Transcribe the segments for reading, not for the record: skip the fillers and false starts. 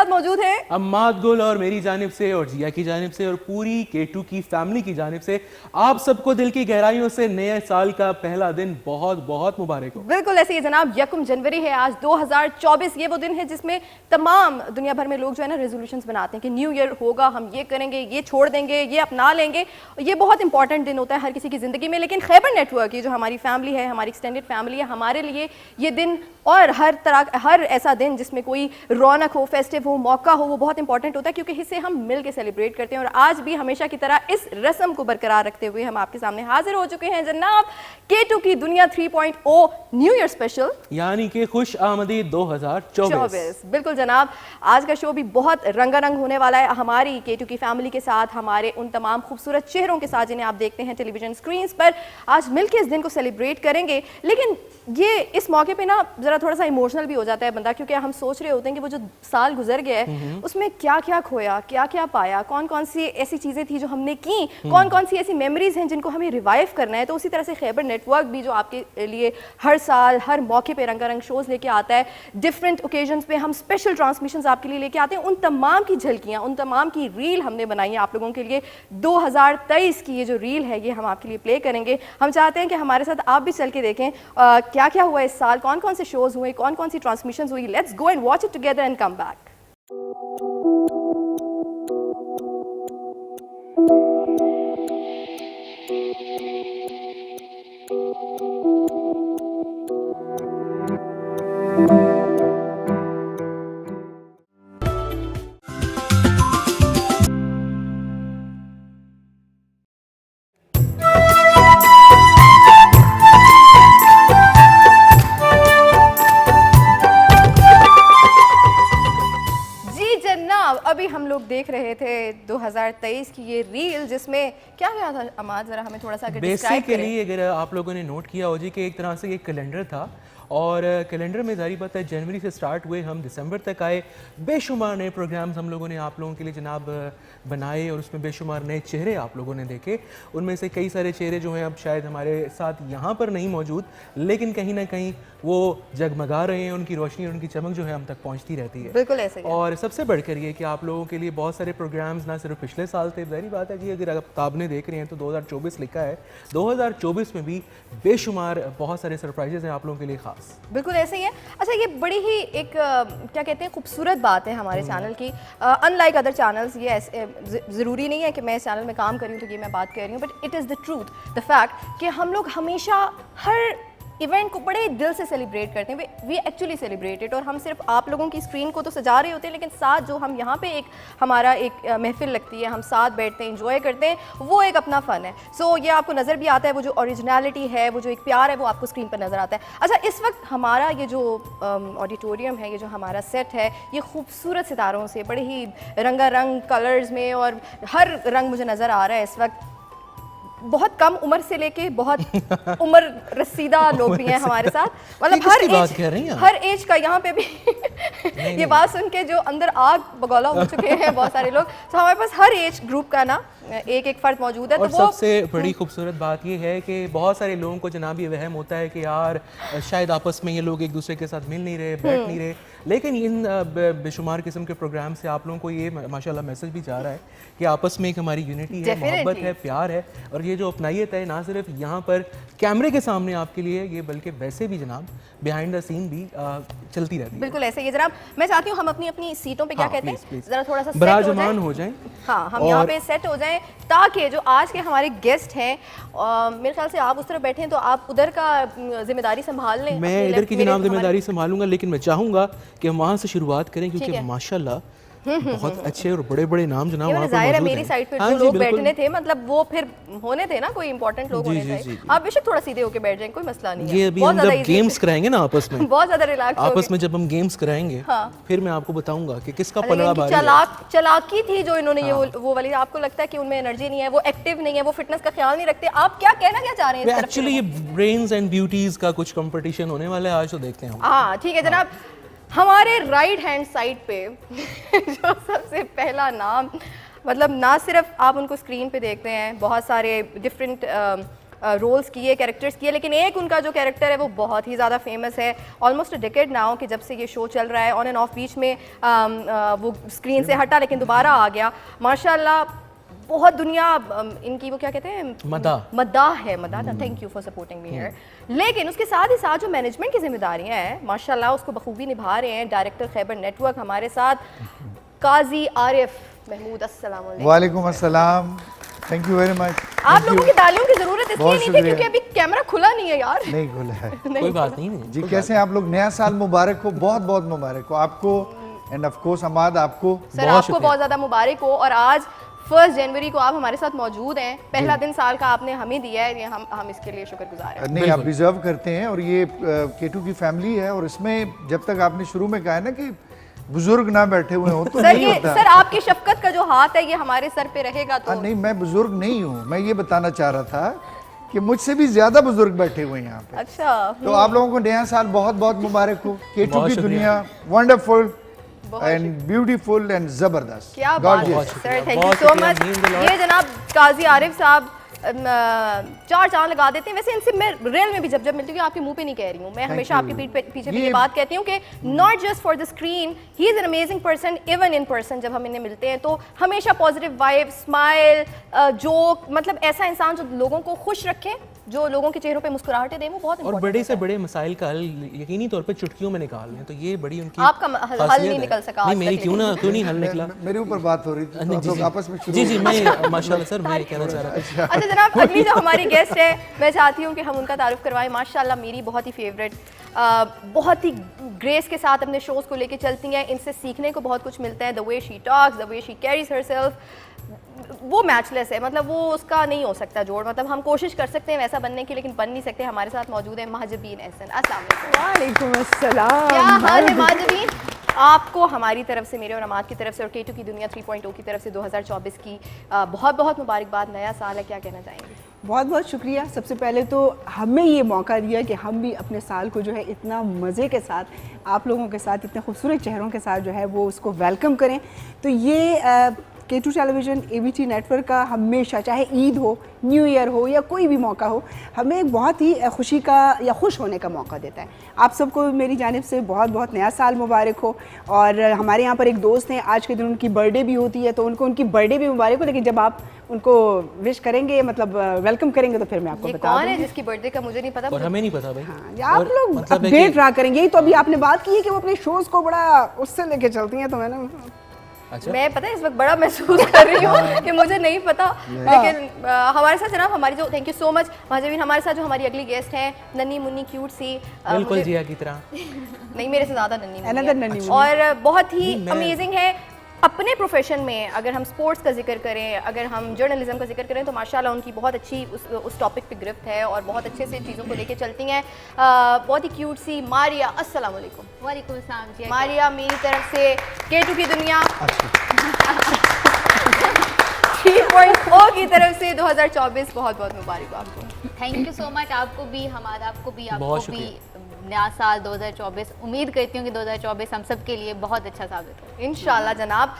साथ मौजूद हैं अम्माद गुल और मेरी जानिब से और जिया की जानिब से और पूरी K2 की फैमिली की जानिब से आप सबको दिल की गहराइयों से नए साल का पहला दिन बहुत बहुत मुबारक हो। बिल्कुल ऐसे ही जनाब, 1 जनवरी है आज 2024। ये वो दिन है जिसमें तमाम दुनिया भर में लोग जो है ना रेजोल्यूशंस बनाते हैं कि न्यू ईयर होगा, हम ये करेंगे, ये छोड़ देंगे, ये अपना लेंगे। ये बहुत इंपॉर्टेंट दिन होता है हर किसी की ज़िंदगी में। लेकिन खैबर नेटवर्क, ये जो हमारी फैमिली है, हमारी एक्सटेंडेड फैमिली है, हमारे लिए ये दिन और हर ऐसा दिन जिसमें कोई रौनक हो, फेस्टिव हो, मौका हो, वो बहुत इंपॉर्टेंट होता है क्योंकि इससे हम मिल के सेलिब्रेट करते हैं। और आज भी हमेशा की तरह इस रस्म को बरकरार रखते हुए हम आपके सामने हाजिर हो चुके हैं जनाब K2 की दुनिया 3.0 न्यू ईयर स्पेशल, यानी कि खुश आमदीद 2024। बिल्कुल जनाब, आज का शो भी बहुत रंगारंग होने वाला है हमारी K2 की फैमिली के साथ, हमारे उन तमाम खूबसूरत चेहरों के साथ जिन्हें आप देखते हैं टेलीविजन स्क्रीन पर। आज मिलकर इस दिन को सेलिब्रेट करेंगे। लेकिन ये इस मौके पे ना जरा थोड़ा सा इमोशनल भी हो जाता है बंदा, क्योंकि हम सोच रहे होते हैं कि वो जो साल गुजर गया है उसमें क्या क्या खोया, क्या क्या पाया, कौन कौन सी ऐसी चीज़ें थी जो हमने की, कौन कौन सी ऐसी मेमोरीज हैं जिनको हमें रिवाइव करना है। तो उसी तरह से खैबर नेटवर्क भी जो आपके लिए हर साल हर मौके पे रंगारंग शोज़ लेके आता है, डिफरेंट ओकेजन्स पे हम स्पेशल ट्रांसमिशंस आपके लिए लेके आते हैं। उन तमाम की झलकियाँ, उन तमाम की रील हमने बनाई है आप लोगों के लिए। 2023 की ये जो रील है ये हम आपके लिए प्ले करेंगे। हम चाहते हैं कि हमारे साथ आप भी चल के देखें क्या क्या हुआ इस साल, कौन कौन से शोज़ हुए, कौन कौन सी ट्रांसमिशंस हुई। Let's go and watch it together and come back. अभी हम लोग देख रहे थे 2023 की ये रील, जिसमें क्या गया था अमाद, जरा हमें थोड़ा सा बेसिकली अगर आप लोगों ने नोट किया हो जी कि एक तरह से एक कैलेंडर था और कैलेंडर में जारी बात है जनवरी से स्टार्ट हुए, हम दिसंबर तक आए। बेशुमार नए प्रोग्राम्स हम लोगों ने आप लोगों के लिए जनाब बनाए और उसमें बेशुमार नए चेहरे आप लोगों ने देखे। उनमें से कई सारे चेहरे जो हैं अब शायद हमारे साथ यहाँ पर नहीं मौजूद, लेकिन कहीं ना कहीं वो जगमगा रहे हैं, उनकी रोशनी और उनकी चमक जो है हम तक पहुँचती रहती है। बिल्कुल ऐसे ही। और सबसे बढ़कर ये कि आप लोगों के लिए बहुत सारे प्रोग्राम्स ना सिर्फ पिछले साल थे, जाहिर बात है कि अगर आप किताबें देख रहे हैं तो 2024 लिखा है, 2024 में भी बेशुमार बहुत सारे सरप्राइजेज हैं आप लोगों के लिए खास। बिल्कुल ऐसे ही है। अच्छा, ये बड़ी ही एक क्या कहते हैं खूबसूरत बात है हमारे चैनल की। अनलाइक अदर चैनल्स, ये ज़रूरी नहीं है कि मैं इस चैनल में काम कर रही हूँ तो ये मैं बात कर रही हूँ, but it is the truth, the fact कि हम लोग हमेशा हर इवेंट को बड़े दिल से सेलिब्रेट करते हैं। We actually celebrated. और हम सिर्फ आप लोगों की स्क्रीन को तो सजा रहे होते हैं, लेकिन साथ जो हम यहाँ पे एक हमारा एक महफिल लगती है, हम साथ बैठते हैं, एंजॉय करते हैं, वो एक अपना फ़न है। सो ये आपको नज़र भी आता है, वो जो ओरिजिनलिटी है, वो जो एक प्यार है, वो आपको स्क्रीन पर नज़र आता है। अच्छा, इस वक्त हमारा ये जो ऑडिटोरियम है, ये जो हमारा सेट है, ये खूबसूरत सितारों से बड़े ही रंगारंग कलर्स में, और हर रंग मुझे नज़र आ रहा है इस वक्त। बहुत कम उम्र से लेके बहुत उम्र रसीदा लोग भी हैं हमारे साथ, मतलब हर एज का यहाँ पे भी ये बात सुन के जो अंदर आग बगौला हो चुके हैं बहुत सारे लोग। तो हमारे पास हर एज ग्रुप का ना एक एक फर्द मौजूद है। और तो सबसे बड़ी खूबसूरत बात ये है कि बहुत सारे लोगों को जनाब ये वहम होता है कि यार शायद आपस में ये लोग एक दूसरे के साथ मिल नहीं रहे, बैठ नहीं रहे, लेकिन इन बेशुमार किस्म के प्रोग्राम से आप लोगों को ये माशाल्लाह मैसेज भी जा रहा है कि आपस में एक हमारी यूनिटी है, मोहब्बत है, प्यार है। और ये जो अपनाइयत है ना सिर्फ यहाँ पर कैमरे के सामने आपके लिए ये, बल्कि वैसे भी जनाब बिहाइंड द सीन भी चलती रहती है। बिल्कुल ऐसे ही जनाब। मैं चाहती हूँ हम अपनी अपनी सीटों पे क्या कहते हैं जरा थोड़ा सा बराजमान हो जाएं। हाँ, हम यहाँ पे सेट हो जाएं ताकि जो आज के हमारे गेस्ट हैं, मेरे ख्याल से आप उस तरफ बैठे हैं तो आप उधर का जिम्मेदारी संभाल लें। मैं इधर की जनाब जिम्मेदारी संभालूंगा, लेकिन मैं चाहूंगा कि हम वहाँ से शुरुआत करें क्योंकि माशाल्लाह बहुत अच्छे और बड़े बड़े नाम जनाब वहाँ पर मौजूद हैं। मेरी साइड पे जो लोग बैठने थे, मतलब वो फिर होने थे ना, कोई इंपॉर्टेंट लोग होने थे। आप बेशक थोड़ा सीधे होके बैठ जाएं, कोई मसला नहीं है। ये अभी हम जब गेम्स कराएंगे ना आपस में बहुत ज्यादा रिलैक्स आपस में जब हम गेम्स कराएंगे, फिर मैं आपको बताऊंगा कि किसका पलड़ा भारी है। चालाकी थी जो इन्होंने ये वो वाली, आपको लगता है कि उनमें एनर्जी नहीं है, वो एक्टिव नहीं है, वो फिटनेस का ख्याल नहीं रखते। आप क्या कहना क्या चाह रहे हैं? एक्चुअली ये ब्रेन्स एंड ब्यूटीज का कुछ कंपटीशन होने वाला है आज, तो देखते हैं। हाँ ठीक है जनाब। हमारे राइट हैंड साइड पे जो सबसे पहला नाम, मतलब ना सिर्फ आप उनको स्क्रीन पे देखते हैं, बहुत सारे डिफरेंट रोल्स किए, कैरेक्टर्स किए, लेकिन एक उनका जो कैरेक्टर है वो बहुत ही ज़्यादा फेमस है, ऑलमोस्ट अ डिकेड नाउ कि जब से ये शो चल रहा है, ऑन एंड ऑफ बीच में वो स्क्रीन से हटा लेकिन दोबारा आ गया माशाल्लाह। बहुत दुनिया इनकी वो क्या कहते हैं, मद्दाह है, thank you for supporting me here. लेकिन उसके साथ ही साथ जो मैनेजमेंट की जिम्मेदारियां हैं माशाल्लाह उसको बखूबी निभा रहे हैं डायरेक्टर खैबर नेटवर्क हमारे साथ, काजी आरिफ महमूद। अस्सलाम वालेकुम। वालेकुम अस्सलाम, थैंक यू वेरी मच। आप लोगों की तालियों की जरूरत इसलिए नहीं थी क्योंकि अभी कैमरा खुला नहीं है यार। नहीं खुला है। कोई बात नहीं जी, कैसे हैं आप लोग? नया साल मुबारक हो, बहुत बहुत मुबारक हो आपको, एंड ऑफ कोर्स अमाद आपको। सर आपको बहुत ज़्यादा मुबारक हो, और आज 1 जनवरी को आप हमारे साथ मौजूद हैं, पहला दिन साल का आपने हमें दिया है, ये हम इसके लिए शुक्रगुजार हैं। नहीं, आप डिजर्व करते हैं, और ये केटू की फैमिली है, और इसमें जब तक आपने शुरू में कहा है ना कि बुजुर्ग ना बैठे हुए हो तो सर नहीं होता। सर आपकी शफकत का जो हाथ है ये हमारे सर पे रहेगा तो नहीं, मैं बुजुर्ग नहीं हूँ, मैं ये बताना चाह रहा था कि मुझसे भी ज्यादा बुजुर्ग बैठे हुए हैं यहाँ पे। अच्छा, तो आप लोगों को नया साल बहुत बहुत मुबारक हो। केटू की दुनिया वंडरफुल एंड ब्यूटीफुल एंड जबरदस्त। क्या बात है sir, thank you so much. ये जनाब काजी आरिफ साहब 4 चांद लगा देते हैं। वैसे इनसे मैं रियल में भी जब मिलती हूँ, आपके मुंह पे नहीं कह रही हूँ, मैं हमेशा आपके पीछे ये बात कहती हूँ कि not just for the screen, he is an amazing person, even in person जब हम इन्हें मिलते हैं तो हमेशा पॉजिटिव वाइब, स्माइल, जोक, मतलब ऐसा इंसान जो लोगों को खुश रखे, जो लोगों के चेहरों पे मुस्कुराहटें दें, वो बहुत और बड़े से बड़े मसाइल का हल यकीनी तौर पे चुटकियों में निकाल लें, तो ये बड़ी उनकी आपका हल नहीं निकल सका। नहीं, मेरी क्यों नहीं हल निकला। मेरे ऊपर बात हो रही थी, तो आप लोग आपस में शुरू। जी मैं माशाल्लाह सर मैं कहना चाह रहा था। अच्छा जनाब, अगली जो हमारी गेस्ट है मैं चाहती हूँ कि हम उनका तारुफ करवाएं। माशाल्लाह मेरी बहुत ही फेवरेट, बहुत ही ग्रेस के साथ अपने शोज़ को लेके चलती हैं, इनसे सीखने को बहुत कुछ मिलता है। The way she talks, the way she carries herself, वो मैचलेस है, मतलब वो उसका नहीं हो सकता जोड़। मतलब हम कोशिश कर सकते हैं वैसा बनने की, लेकिन बन नहीं सकते। हमारे साथ मौजूद है महजबीन एहसन। अस्सलाम वालेकुम अस्सलाम। क्या हाल है महजबीन? आपको हमारी तरफ से, मेरे और अमाद की तरफ से और केटू की दुनिया 3.0 की तरफ से 2024 की बहुत बहुत मुबारकबाद। नया साल है, क्या कहना चाहेंगे? बहुत बहुत शुक्रिया। सबसे पहले तो हमें ये मौका दिया कि हम भी अपने साल को जो है इतना मज़े के साथ, आप लोगों के साथ, इतने खूबसूरत चेहरों के साथ जो है वो उसको वेलकम करें। तो ये केटू टेलीविज़न, एबीटी नेटवर्क का हमेशा, चाहे ईद हो, न्यू ईयर हो या कोई भी मौका हो, हमें एक बहुत ही खुशी का या खुश होने का मौका देता है। आप सबको मेरी जानिब से बहुत बहुत नया साल मुबारक हो। और हमारे यहाँ पर एक दोस्त हैं, आज के दिन उनकी बर्थडे भी होती है, तो उनको उनकी बर्थडे भी मुबारक हो। लेकिन जब आप उनको विश करेंगे, मतलब वेलकम करेंगे, तो फिर मैं आपको बता कौन है जिसकी बर्थडे का मुझे नहीं पता, और हमें नहीं पता भाई। हाँ, आप लोग मतलब अपडेट रहा करेंगे। यही तो अभी आपने बात की है कि वो अपने शोज़ को बड़ा उससे लेके चलती हैं, तो मैंने अच्छा? मैं पता है इस वक्त बड़ा महसूस कर रही हूँ कि मुझे नहीं पता, लेकिन हमारे साथ जनाब हमारी जो, थैंक यू सो मच महाजबीन, हमारे साथ जो हमारी अगली गेस्ट हैं, नन्ही मुन्नी क्यूट सी, बिल्कुल जिया की तरह नहीं मेरे से ज़्यादा नन्ही नन्ही मुन्नी, और बहुत ही अमेजिंग है अपने प्रोफेशन में। अगर हम स्पोर्ट्स का जिक्र करें, अगर हम जर्नलिज्म का जिक्र करें, तो माशाल्लाह उनकी बहुत अच्छी उस टॉपिक पे गिरफ्त है और बहुत अच्छे से चीज़ों को लेके चलती हैं। बहुत ही क्यूट सी मारिया। अस्सलाम वालेकुम। वालेकुम सलाम जी। मारिया मेरी तरफ से केटू की दुनिया 3.0 की तरफ से 2024 बहुत बहुत मुबारक आपको। Thank you so much. आपको भी, हमारा आपको भी शुक्रिया। नया साल 2024, उम्मीद करती हूँ कि 2024 हम सब के लिए बहुत अच्छा साबित हो इंशाल्लाह जनाब।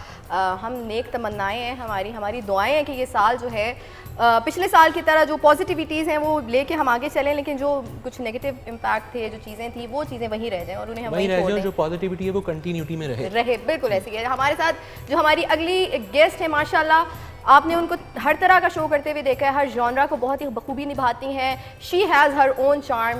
हम नेक तमन्नाएं हैं, हमारी दुआएं हैं कि ये साल जो है पिछले साल की तरह जो पॉजिटिविटीज़ हैं वो लेके हम आगे चलें, लेकिन जो कुछ नेगेटिव इम्पैक्ट थे, जो चीज़ें थी, वो चीज़ें वहीं रह जाएं और उन्हें हम वहीं रह छोड़ जाएं, दें। जो पॉजिटिविटी है वो कंटिन्यूटी में रहे। बिल्कुल ऐसे ही है। हमारे साथ जो हमारी अगली गेस्ट है माशाल्लाह, आपने उनको हर तरह का शो करते हुए देखा है, हर जॉनरा को बहुत ही बखूबी निभाती हैं। She has her own charm.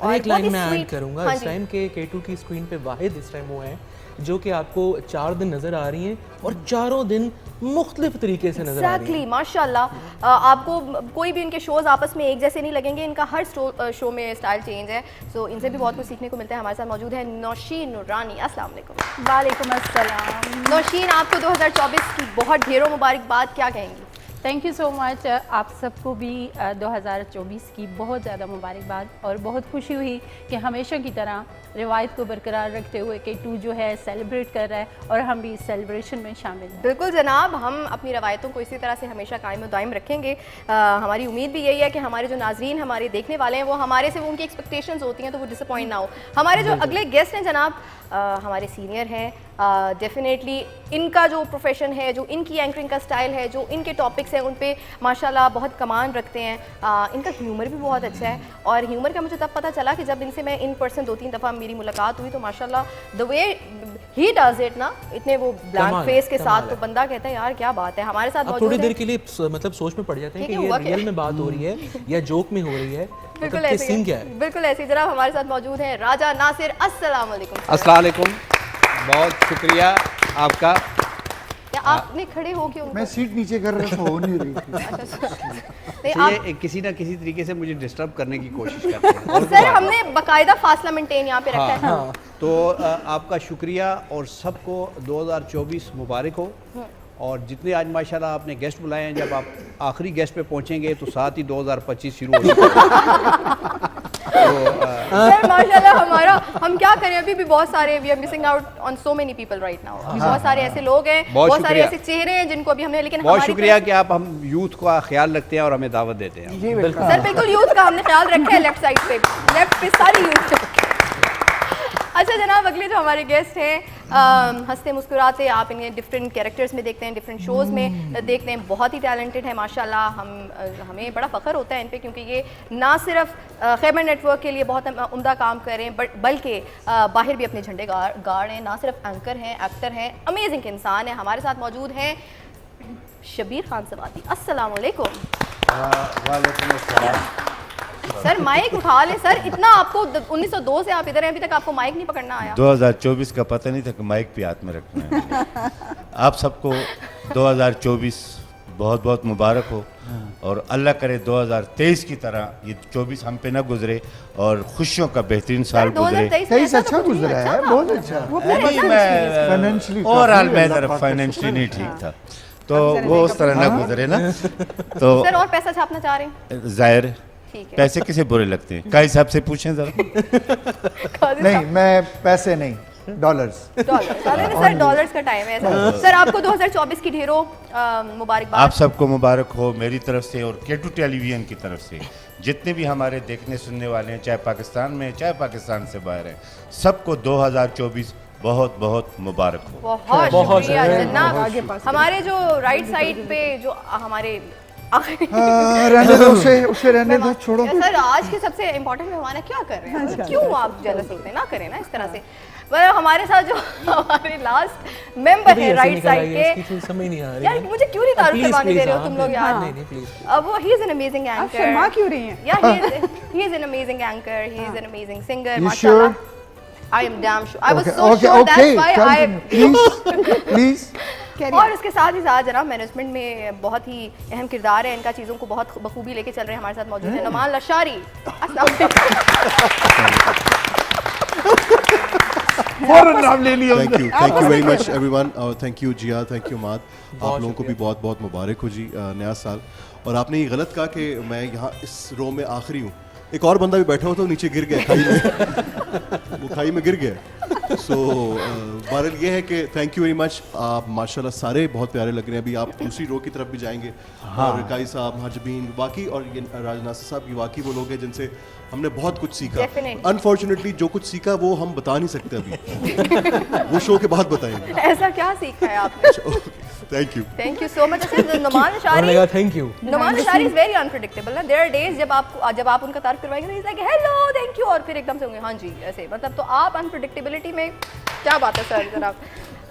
और एक लाइन मैं ऐड करूंगा, इस टाइम के केटू की स्क्रीन पे वाहिद इस टाइम वो है जो कि आपको 4 दिन नज़र आ रही हैं और चारों दिन मुख्तलिफ तरीके से नजर आ रही हैं। माशाल्लाह आपको कोई भी इनके शोज आपस में एक जैसे नहीं लगेंगे, इनका हर शो में स्टाइल चेंज है, सो इनसे भी बहुत कुछ सीखने को मिलता है। हमारे साथ मौजूद है नौशीन नूरानी। अस्सलाम वालेकुम। वालेकुम अस्सलाम। नौशीन, आपको 2024 की बहुत ढेरों मुबारकबाद, क्या कहेंगी? Thank you so much. आप सबको भी 2024 की बहुत ज़्यादा मुबारकबाद और बहुत खुशी हुई कि हमेशा की तरह रिवायत को बरकरार रखते हुए केटू जो है सेलिब्रेट कर रहा है और हम भी इस सेलिब्रेशन में शामिल हैं। बिल्कुल जनाब, हम अपनी रवायतों को इसी तरह से हमेशा कायम व दायम रखेंगे। हमारी उम्मीद भी यही है कि हमारे जो नाजरीन, हमारे देखने वाले हैं, वो हमारे से उनकी एक्सपेक्टेशंस होती हैं तो वो डिसअपॉइंट ना हो। हमारे जो अगले गेस्ट हैं जनाब, हमारे सीनियर हैं, डेफिनेटली इनका जो प्रोफेशन है, जो इनकी एंकरिंग का स्टाइल है, जो इनके टॉपिक्स हैं उन पे माशाल्लाह बहुत कमान रखते हैं। इनका ह्यूमर भी बहुत अच्छा है और ह्यूमर का मुझे तब पता चला कि जब इनसे मैं इन पर्सन 2-3 दफ़ा मेरी मुलाकात हुई तो माशाल्लाह the way he does it ना, इतने वो ब्लैंक फेस के साथ, तो बंदा कहता है यार क्या बात है। हमारे साथ आप थोड़ी देर के लिए मतलब सोच में पड़ जाते हैं कि ये रियल में बात हो रही है या जोक में हो रही है, बिल्कुल ऐसे सीन क्या है। बिल्कुल ऐसे जनाब हमारे साथ मौजूद हैं राजा नासिर। अस्सलाम वालेकुम। अस्सलाम वालेकुम, बहुत शुक्रिया आपका। क्या आपने खड़े हो के उनको मैं सीट नीचे कर रहा था, हो नहीं रही थी। नहीं, तो आप ये किसी ना किसी तरीके से मुझे डिस्टर्ब करने की कोशिश करते हैं। और सर हमने बाकायदा फासला मेंटेन यहाँ पे रखा है। हाँ, तो आपका शुक्रिया और सबको 2024 मुबारक हो। और जितने आज माशाल्लाह आपने गेस्ट बुलाए हैं, जब आप आखिरी गेस्ट पे पहुंचेंगे तो साथ ही 2025 शुरू हो जाएगा। सर माशाल्लाह हमारा हम क्या करें, अभी भी बहुत सारे we are missing out on so many people right now. बहुत सारे ऐसे लोग हैं, बहुत सारे ऐसे चेहरे हैं जिनको अभी हमने, लेकिन बहुत शुक्रिया कि आप हम यूथ का ख्याल रखते हैं और हमें दावत देते हैं। सर बिल्कुल यूथ का हमने ख्याल रखा है, लेफ्ट साइड पे, लेफ्ट पे सारी यूथ। अच्छा जनाब, अगले जो हमारे गेस्ट हैं हंसते मुस्कुराते, आप इन्हें डिफरेंट कैरेक्टर्स में देखते हैं, डिफरेंट शोज़ में देखते हैं, बहुत ही टैलेंटेड है माशाल्लाह। हमें बड़ा फ़ख्र होता है इन पे, क्योंकि ये ना सिर्फ खैबर नेटवर्क के लिए बहुत उम्दा काम कर रहे हैं बल्कि बाहर भी अपने झंडे गाड़ हैं। ना सिर्फ एंकर हैं, एक्टर हैं, अमेजिंग इंसान है। हमारे साथ मौजूद हैं शबीर खान सवाती। अस्सलाम वालेकुम। वालेकुम अस्सलाम। सर माइक उठा ले सर, इतना आपको 1902 से आप इधर हैं, अभी तक आपको माइक नहीं पकड़ना आया। 2024 का पता नहीं था कि माइक पे हाथ में रखना है। आप सबको 2024 बहुत बहुत मुबारक हो और अल्लाह करे 2023 की तरह ये 24 हम पे ना गुजरे और खुशियों का बेहतरीन साल गुजरे। 23 अच्छा गुजरा है, बहुत अच्छा। नहीं, मैं फाइनेंशियली ओवरऑल मैं फाइनेंशियली नहीं ठीक था, तो वो उस तरह ना गुजरे ना। तो सर और पैसा छापना चाह रहे हैं? जाहिर ठीक है। पैसे किसे बुरे लगते हैं, का हिसाब से पूछें जरा। नहीं, मैं पैसे नहीं, डॉलर्स। सर डॉलर्स का टाइम है सर। आपको 2024 की ढेरों मुबारकबाद। आप सबको मुबारक हो मेरी तरफ से और K2 टेलीविजन की तरफ से। जितने भी हमारे देखने सुनने वाले हैं, चाहे पाकिस्तान में चाहे पाकिस्तान से बाहर हैं, सबको 2024 बहुत बहुत मुबारक हो। बहुत शुक्रिया जनाब। हमारे जो राइट साइड पे जो हमारे रहने दो उसे रहने दो, छोड़ो। सर आज के सबसे इम्पोर्टेंट मेहमान है, क्या कर रहे हैं? क्यों आप जेलस होते हैं? ना करें ना इस तरह से। पर हमारे साथ जो हमारे लास्ट मेंबर है राइट साइड के, समझ नहीं आ रही यार मुझे क्यों नहीं तारीफ करवाने दे रहे हो तुम लोग यार? नहीं नहीं प्लीज। अब वो ही इज एन अमेजिंग आप एंकर। शर्मा क्यों रही हैं? Yeah, he is an amazing anchor. He is an amazing singer. You Mashallah. sure? I am damn sure. I was so sure. That's why I. Please. और उसके साथ ही साथ जनाब management में बहुत ही अहम किरदार है इनका, चीज़ों को बहुत बखूबी लेके चल रहे हैं। हमारे साथ मौजूद है नुमान लशारी। नाम ले लिया। Thank you very much everyone और thank you Zia, thank you माद। आप लोगों को भी बहुत बहुत मुबारक हो जी नया साल। और आपने ये गलत कहा कि मैं यहाँ इस रो में आखिरी हूँ। एक और बंदा भी बैठा हुआ था, नीचे गिर गया खाई में। वो खाई में गिर गया। सो बहरहाल ये है कि थैंक यू वेरी मच। आप माशाल्लाह सारे बहुत प्यारे लग रहे हैं। अभी आप दूसरी रो की तरफ भी जाएंगे। और काई साहब, हजबीन, वाकई, और ये राजनासिर साहब, ये वाकई वो लोग हैं जिनसे हमने बहुत कुछ सीखा। अनफॉर्चुनेटली जो कुछ सीखा वो हम बता नहीं सकते अभी। वो शो के बाद बताएंगे। ऐसा क्या सीखा है आपने? Thank you so much. Numan Lashari, thank you. Numan Lashari is very unpredictable ना। देयर आर डेज जब आप उनका तारीफ करवाएंगे ना, is like hello thank you, और फिर एकदम से होंगे हाँ जी ऐसे, मतलब। तो आप अनप्रेडिक्टेबिलिटी में क्या बात है सर जनाब?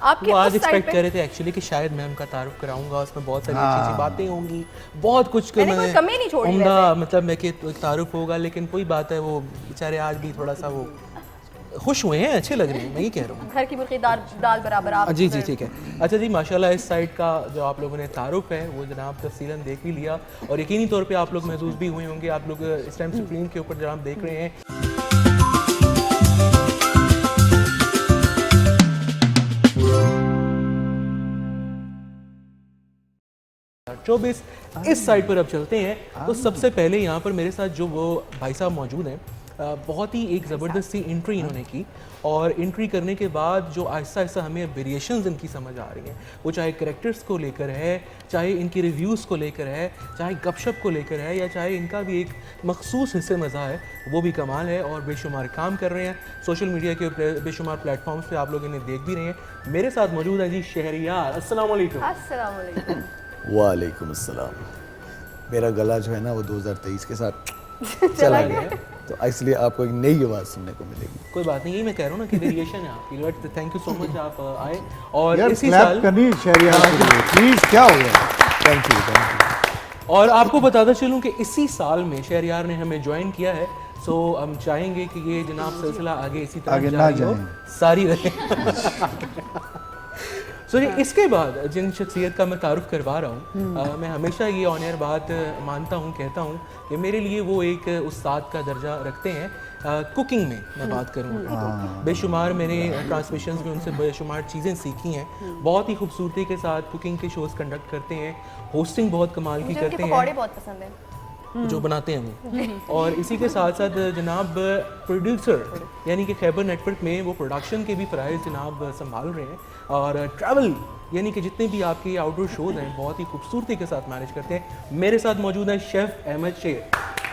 आपके वो आज एक्सपेक्ट कर रहे थे एक्चुअली कि शायद मैं उनका तारुफ कराऊंगा, उसमें बहुत सारी अच्छी बातें होंगी, बहुत कुछ मैंने कोई कमी नहीं छोड़ी उम्दा, मतलब मैं कि तारुफ होगा। लेकिन कोई बात है, वो बेचारे आज भी थोड़ा सा वो खुश हुए हैं, अच्छे लग रहे हैं, मैं ये कह रहा हूँ। घर की मुर्गी दाल बराबर आप। जी जी ठीक है। अच्छा जी, माशाल्लाह इस साइड का जो आप लोगों ने तारुफ है वो जनाब तफसीलन देख भी लिया और यकीनी तौर पे आप लोग महसूस भी हुए होंगे। आप लोग इस टाइम स्क्रीन के ऊपर जनाब देख रहे हैं इस साइड पर अब चलते हैं। तो सबसे पहले यहाँ पर मेरे साथ जो वो भाई साहब मौजूद हैं, बहुत ही एक ज़बरदस्त सी एंट्री इन्होंने की, और एंट्री करने के बाद जो आहिस्ता आहिस्ता हमें वेरिएशंस इनकी समझ आ रही हैं, वो चाहे करेक्टर्स को लेकर है, चाहे इनकी रिव्यूज़ को लेकर है, चाहे गपशप को लेकर है, या चाहे इनका भी एक मखसूस हिस्से मज़ा है, वो भी कमाल है। और बेशुमार काम कर रहे हैं सोशल मीडिया के बेशुमार प्लेटफॉर्म्स पे, आप लोग इन्हें देख भी रहे हैं। मेरे साथ मौजूद है जी शहरियार। अस्सलाम वालेकुम। अस्सलाम वालेकुम। वालेकुम अस्सलाम। मेरा गला जो है ना वो 2023 के साथ चला गया, तो इसलिए आपको एक नई आवाज़ सुनने को मिलेगी। कोई बात नहीं, यही मैं कह रहा हूँ ना कि वेरिएशन है आपकी। But thank you so much आप आए, और यार इसी क्लैप साल करनी शहरियार के लिए प्लीज, क्या हो गया? Thank you. और आपको बताता चलूँ कि इसी साल में शहरियार ने हमें ज्वाइन किया है, सो हम चाहेंगे कि ये जनाब सिलसिला आगे इसी तरह आगे ना जारी हो, जाएं। सारी रहे। सो ये इसके बाद जिन शख्सियत का मैं तारुफ करवा रहा हूँ, मैं हमेशा ये ऑन एयर बात मानता हूँ, कहता हूँ कि मेरे लिए वो एक उस्ताद का दर्जा रखते हैं। कुकिंग में मैं बात करूँ, बेशुमार मैंने ट्रांसमिशंस में उनसे बेशुमार चीज़ें सीखी हैं। बहुत ही खूबसूरती के साथ कुकिंग के शोज़ कंडक्ट करते हैं, होस्टिंग बहुत कमाल की मुझे उनके करते पकौड़े हैं बहुत पसंद हैं। जो बनाते हैं वो। और इसी के साथ साथ जनाब प्रोड्यूसर यानी कि खैबर नेटवर्क में वो प्रोडक्शन के भी फ़राइज़ जनाब संभाल रहे हैं, और ट्रैवल यानी कि जितने भी आपके आउटडोर शोज़ हैं बहुत ही खूबसूरती के साथ मैनेज करते हैं। मेरे साथ मौजूद है शेफ़ अहमद शेर।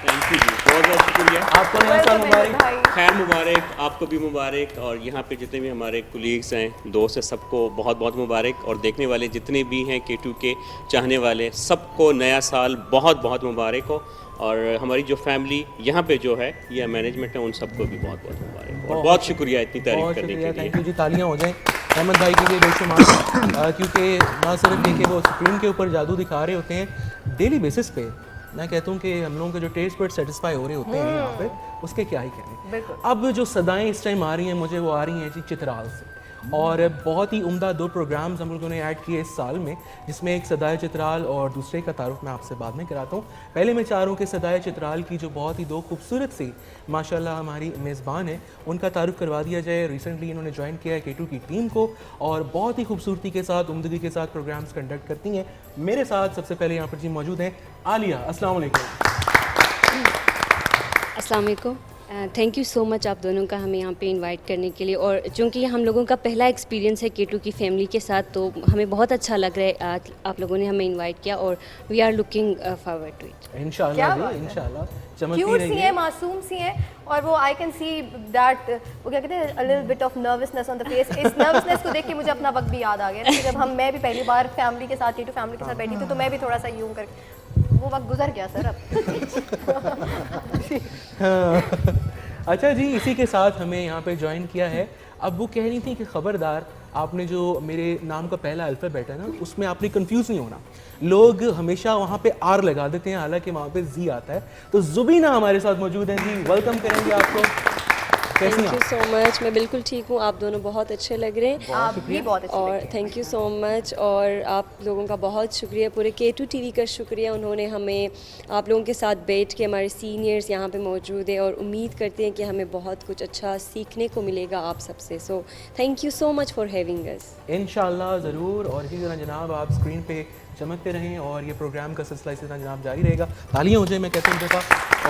थैंक यू जी, बहुत बहुत शुक्रिया। आपको नया साल मुबारक। खैर मुबारक, आपको भी मुबारक, और यहाँ पे जितने भी हमारे कुलीग्स हैं, दोस्त हैं, सबको बहुत बहुत मुबारक, और देखने वाले जितने भी हैं K2 के चाहने वाले सबको नया साल बहुत बहुत मुबारक हो। और हमारी जो फैमिली यहाँ पे जो है ये मैनेजमेंट है, उन सबको भी बहुत बहुत मुबारक, और बहुत शुक्रिया इतनी तारीफ करने के लिए। थैंक यू जी, तालियां हो जाएं अहमद भाई के लिए बेशुमार, क्योंकि ना सिर्फ देखिए वो स्क्रीन के ऊपर जादू दिखा रहे होते हैं, डेली बेसिस पे मैं कहता हूँ कि हम लोगों के जो टेस्ट बर्ड सेटिस्फाई हो रहे होते हैं यहाँ पे, उसके क्या ही करें। अब जो सदाएं इस टाइम आ रही हैं मुझे, वो आ रही हैं जी चित्राल से, और बहुत ही उम्दा 2 प्रोग्राम्स हम लोगों ने ऐड किए इस साल में, जिसमें एक सदाए चित्राल और दूसरे का तारुफ मैं आपसे बाद में कराता हूँ। पहले मैं चाह रहा हूँ कि सदाए चित्राल की जो बहुत ही 2 खूबसूरत सी माशाल्लाह हमारी मेज़बान है, उनका तारुफ करवा दिया जाए। रिसेंटली इन्होंने ज्वाइन किया है K2 की टीम को, और बहुत ही खूबसूरती के साथ, उम्दगी के साथ प्रोग्राम्स कंडक्ट करती हैं। मेरे साथ सबसे पहले यहाँ पर जी मौजूद हैं आलिया। अस्सलाम वालेकुम। अस्सलाम वालेकुम। थैंक यू सो मच आप दोनों का हमें यहाँ पे इनवाइट करने के लिए, और चूँकि हम लोगों का पहला एक्सपीरियंस है K2 की फैमिली के साथ, तो हमें बहुत अच्छा लग रहा है आज आप लोगों ने हमें इनवाइट किया, और we are looking forward to it. इंशाल्लाह जी, इंशाल्लाह चमकती क्यूट सी रहिए। हैं, मासूम सी हैं, और वो आई कैन सी दैट, वो क्या कहते हैं, a little bit of nervousness on the face. इस नर्वसनेस को देख के मुझे अपना वक्त भी याद आ गया कि जब मैं भी पहली बार फैमिली के साथ K2 फैमिली के साथ बैठी थी, तो मैं भी थोड़ा सा यूं कर, वो वक्त गुजर गया सर अब। अच्छा जी, इसी के साथ हमें यहाँ पे ज्वाइन किया है। अब वो कह रही थी कि ख़बरदार, आपने जो मेरे नाम का पहला अल्फ़ाबेट है ना, उसमें आपने कंफ्यूज नहीं होना। लोग हमेशा वहाँ पे आर लगा देते हैं, हालांकि वहाँ पे जी आता है। तो जुबीना हमारे साथ मौजूद हैं जी, वेलकम करेंगे आपको। Thank you so much. मैं बिल्कुल ठीक हूँ, आप दोनों बहुत अच्छे लग रहे हैं। आप भी बहुत अच्छे और थैंक यू सो मच, और आप लोगों का बहुत शुक्रिया, पूरे K2 TV का शुक्रिया। उन्होंने हमें आप लोगों के साथ बैठ के, हमारे सीनियर्स यहाँ पे मौजूद हैं, और उम्मीद करते हैं कि हमें बहुत कुछ अच्छा सीखने को मिलेगा आप सबसे। So thank you so much for having us. इंशाल्लाह ज़रूर, और इसी तरह जनाब आप स्क्रीन पे चमकते रहें, और ये प्रोग्राम का सिलसिला इसी तरह जनाब जारी रहेगा। तालियां हो जाए मैं कहता हूँ दफ़ा,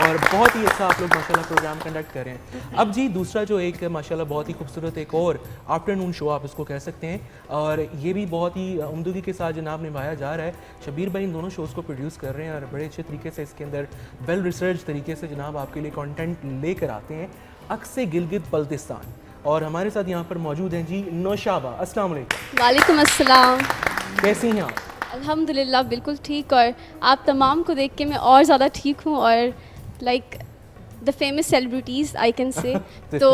और बहुत ही अच्छा आप लोग माशाल्लाह प्रोग्राम कंडक्ट कर रहे हैं। अब जी दूसरा जो एक माशाल्लाह बहुत ही खूबसूरत एक और आफ्टरनून शो आप इसको कह सकते हैं, और ये भी बहुत ही उम्दगी के साथ जनाब निभाया जा रहा है। शबीर भाई इन दोनों शोज़ को प्रोड्यूस कर रहे हैं, और बड़े अच्छे तरीके से इसके अंदर वेल रिसर्च तरीके से जनाब आपके लिए कंटेंट लेकर आते हैं। अक्से गिलगित बल्तिस्तान, और हमारे साथ यहाँ पर मौजूद हैं जी नौशाबा। अस्सलाम वालेकुम। वालेकुम अस्सलाम। कैसी हैं आप? अल्हम्दुलिल्लाह बिल्कुल ठीक, और आप तमाम को देख के मैं और ज़्यादा ठीक हूँ, और like the famous celebrities I can say. तो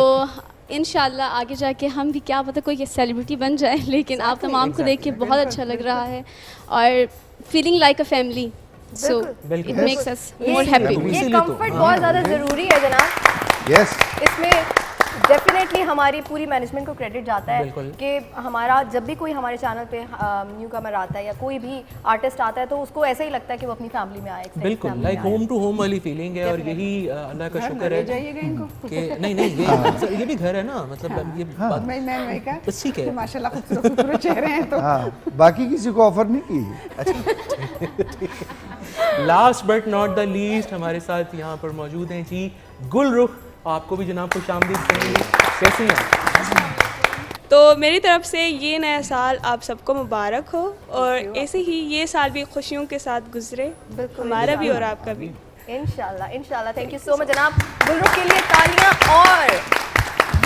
इंशाल्लाह आगे जाके हम भी, क्या पता कोई सेलिब्रिटी बन जाए, लेकिन आप तमाम को देख के बहुत अच्छा लग रहा है, और feeling like a family, so it makes us more happy. ये कंफर्ट बहुत ज़्यादा ज़रूरी है जनाब। यस, इसमें डेफिनेटली हमारी पूरी मैनेजमेंट को क्रेडिट जाता है कि हमारा जब भी कोई हमारे चैनल पे न्यू कमर आता है या कोई भी आर्टिस्ट आता है, तो उसको ऐसा ही लगता है कि वो अपनी फैमिली में आए। बिल्कुल लाइक होम टू होम वाली फीलिंग है, और यही अल्लाह का शुक्र है कि नहीं ये भी घर है ना, मतलब ये बात ठीक है। माशाल्लाह खूबसूरत चेहरे हैं, तो हाँ, बाकी किसी को ऑफर नहीं की। Last but not the least हमारे साथ यहाँ पर मौजूद हैं जी गुलरुख आपको भी जनाब खुश आमदीद कहेंगे, कैसे हैं? तो मेरी तरफ से ये नया साल आप सबको मुबारक हो और ऐसे ही ये साल भी खुशियों के साथ गुजरे, हमारा भी और आपका भी। इंशाल्लाह इंशाल्लाह। थैंक यू सो मच जनाब। गुलरुख के लिए तालियां। और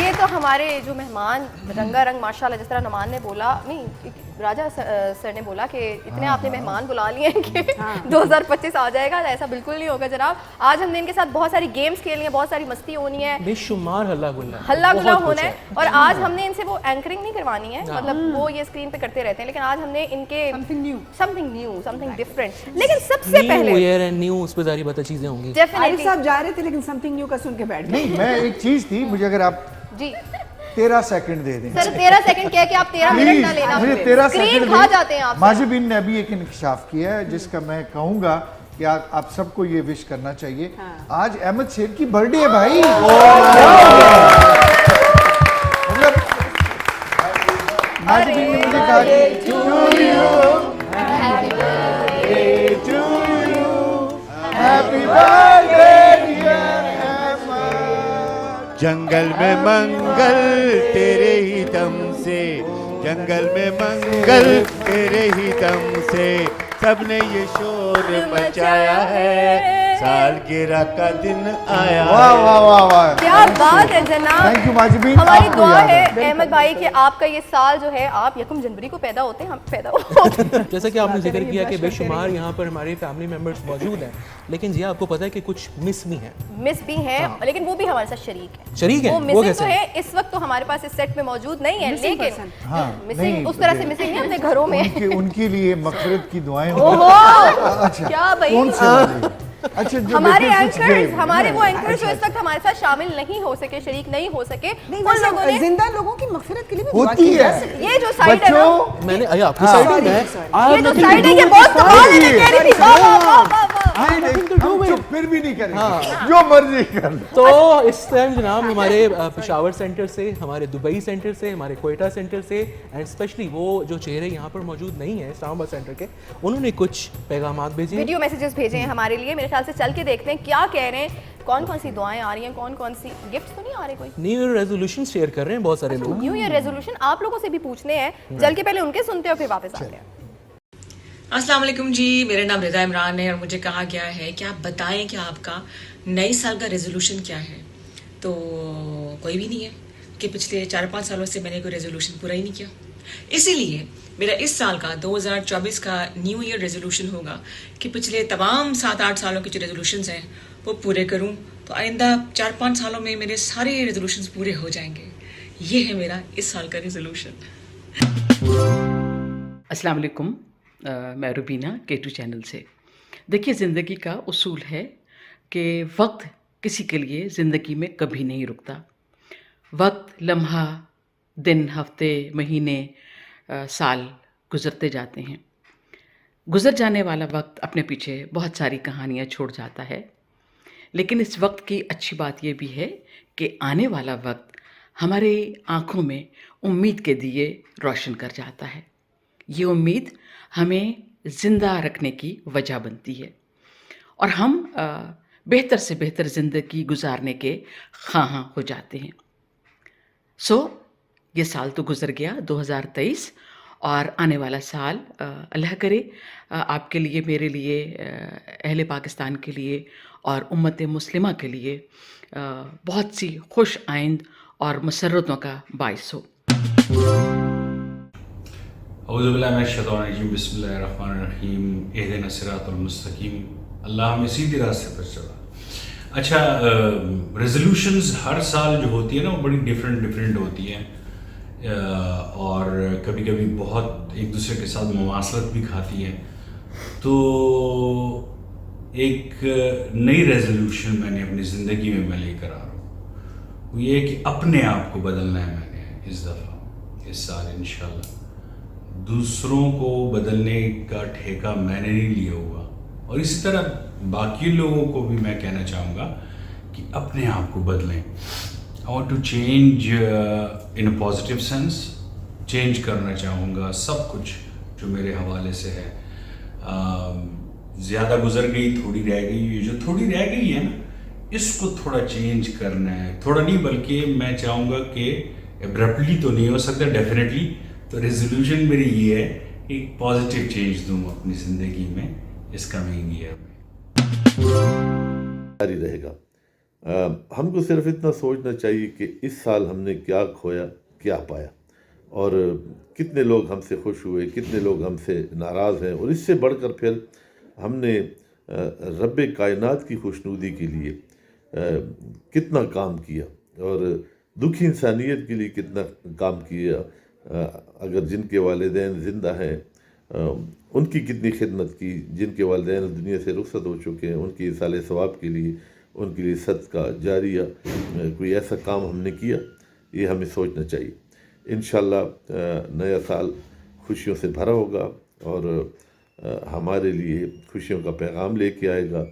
ये तो हमारे जो मेहमान रंगारंग माशाल्लाह, जिस तरह नमान ने बोला, नहीं राजा सर ने बोला कि इतने आपने मेहमान बुला लिए हैं कि 2025 आ जाएगा, ऐसा बिल्कुल नहीं होगा जनाब। आज हमने इनके साथ बहुत सारी गेम्स खेलनी है, बहुत सारी मस्ती होनी है, बेशुमार हल्ला गुल्ला होना है। और आज हमने इनसे वो एंकरिंग नहीं करवानी है, मतलब वो ये स्क्रीन पे करते रहते हैं, लेकिन आज हमने इनके समथिंग डिफरेंट। लेकिन सबसे पहले न्यू उस पे जारी बता चीजें होंगी। आरिफ साहब जा रहे थे लेकिन समथिंग न्यू का सुन के बैठ गए। नहीं, मैं एक चीज थी, मुझे अगर आप जी 13 सेकंड दे दें। सर 13 सेकंड क्या कि आप 13 मिनट ना लेना, मुझे 13 सेकंड खा जाते हैं आप। माजिबिन ने अभी एक इंकशाफ किया है जिसका मैं कहूंगा कि आप सबको ये विश करना चाहिए। आज अहमद शेर की बर्थडे है भाई। मतलब माजिबिन ने मुझे कहा कि to you happy birthday dear जंगल में मंगल तेरे ही दम से, जंगल में मंगल तेरे ही दम से, सबने ये शोर मचाया है, सालगिरह का दिन आया। वाह वाह वाह वाह, क्या बात है जनाब। थैंक यू माजिबिन। हमारी दुआ है अहमद भाई कि आपका ये साल जो है, आप 1 जनवरी को पैदा होते हैं, हम पैदा होते हैं। जैसा कि आपने जिक्र किया कि बेशुमार यहाँ पर हमारे फैमिली मेंबर्स मौजूद हैं, लेकिन जी आपको पता है कि कुछ मिस भी हैं, लेकिन वो भी हमारे साथ शरीक है। वो मिसिंग तो है, इस वक्त तो हमारे पास इस सेट में मौजूद नहीं है, लेकिन मिसिंग उस तरह से मिसिंग है अपने घरों में। उनके लिए मग़फ़िरत की दुआएं। अच्छा क्या भाई, अच्छा हमारे एंकर्स, हमारे वो एंकर्स जो इस वक्त हमारे साथ शामिल नहीं हो सके, शरीक नहीं हो सके, उन लोगों ने जिंदा लोगों की मग़फ़िरत के लिए भी होती है। ये जो साइड है ना, मैंने आपकी साइड है, ये जो साइड है ये बहुत कमाल है, मैं कह रही थी वाह वाह वाह वाह। फिर भी नहीं करेंगे, जो मर्जी कर। तो इस टाइम जनाब हमारे पेशावर सेंटर से, हमारे दुबई सेंटर से, हमारे कोयटा सेंटर से, एंड स्पेशली वो जो चेहरे यहाँ पर मौजूद नहीं है इस्लामाबाद सेंटर के, उन्होंने कुछ पैगामात भेजे, वीडियो मैसेजेस भेजे हैं हमारे लिए। मेरे ख्याल से चल के देखते हैं क्या कह रहे हैं, कौन कौन सी दुआएं आ रही हैं, कौन कौन सी गिफ्ट्स तो नहीं आ रहे। कोई न्यू ईयर रेजोल्यूशन शेयर कर रहे हैं बहुत सारे लोग। न्यू ईयर रेजोल्यूशन आप लोगों से भी पूछने हैं, चल के पहले उनके सुनते हो फिर वापस आते हैं। अस्सलाम वालेकुम जी, मेरा नाम रिदा इमरान है और मुझे कहा गया है कि आप बताएं कि आपका नए साल का रेजोल्यूशन क्या है। तो कोई भी नहीं है कि पिछले 4-5 सालों से मैंने कोई रेजोल्यूशन पूरा ही नहीं किया, इसीलिए मेरा इस साल का 2024 का न्यू ईयर रेजोल्यूशन होगा कि पिछले तमाम 7-8 सालों के जो रेजोल्यूशंस हैं वो पूरे करूं, तो आइंदा 4-5 सालों में मेरे सारे रेजोल्यूशंस पूरे हो जाएंगे। ये है मेरा इस साल का रेजोल्यूशन। अस्सलाम वालेकुम, मैं रुबीना K2 चैनल से। देखिए, ज़िंदगी का उसूल है कि वक्त किसी के लिए ज़िंदगी में कभी नहीं रुकता। वक्त, लम्हा, दिन, हफ्ते, महीने, साल गुज़रते जाते हैं। गुज़र जाने वाला वक्त अपने पीछे बहुत सारी कहानियाँ छोड़ जाता है, लेकिन इस वक्त की अच्छी बात यह भी है कि आने वाला वक्त हमारे आँखों में उम्मीद के दिए रोशन कर जाता है। ये उम्मीद हमें ज़िंदा रखने की वजह बनती है और हम बेहतर से बेहतर ज़िंदगी गुजारने के ख़्वाहां हो जाते हैं। ये साल तो गुज़र गया 2023, और आने वाला साल अल्लाह करे आपके लिए, मेरे लिए, अहले पाकिस्तान के लिए और उम्मत मुस्लिमा के लिए बहुत सी खुश आइंद और मसरतों का बाइस हो। बिस्मिल्लाहिर्रहमानिर्रहीम, इहदिना सिरातल मुस्तकीम, अल्लाह हमें सीधे रास्ते पर चला। अच्छा, रेजोल्यूशंस हर साल जो होती है ना, वो बड़ी डिफरेंट होती हैं और कभी कभी बहुत एक दूसरे के साथ मुमासलत भी खाती हैं। तो एक नई रेजोल्यूशन मैंने अपनी ज़िंदगी में मैं लेकर आ रहा हूँ, वो ये है कि अपने आप को बदलना है मैंने इस दफ़ा, इस साल इंशाल्लाह। दूसरों को बदलने का ठेका मैंने नहीं लिया हुआ, और इसी तरह बाकी लोगों को भी मैं कहना चाहूँगा कि अपने आप को बदलें। I want to change in a positive sense, change करना चाहूँगा सब कुछ जो मेरे हवाले से है। ज़्यादा गुजर गई, थोड़ी रह गई, ये जो थोड़ी रह गई है ना, इसको थोड़ा चेंज करना है, थोड़ा नहीं बल्कि मैं चाहूँगा कि एब्रप्टली तो नहीं हो सकता डेफिनेटली, तो रेजोल्यूशन मेरी ये है कि एक पॉजिटिव चेंज दूँ अपनी ज़िंदगी में इस कमिंग ईयर में। जारी रहेगा। हमको सिर्फ इतना सोचना चाहिए कि इस साल हमने क्या खोया, क्या पाया, और कितने लोग हमसे खुश हुए, कितने लोग हमसे नाराज़ हैं, और इससे बढ़कर फिर हमने रब्बे कायनात की खुशनुदी के लिए कितना काम किया, और दुखी इंसानियत के लिए कितना काम किया। अगर जिनके वालिदैन ज़िंदा हैं उनकी कितनी खिदमत की, जिनके वालिदैन दुनिया से रुखसत हो चुके हैं उनकी इसाले सवाब के लिए, उनके लिए सदका जारिया कोई ऐसा काम हमने किया, ये हमें सोचना चाहिए। इंशाअल्लाह नया साल खुशियों से भरा होगा और हमारे लिए खुशियों का पैगाम लेके आएगा,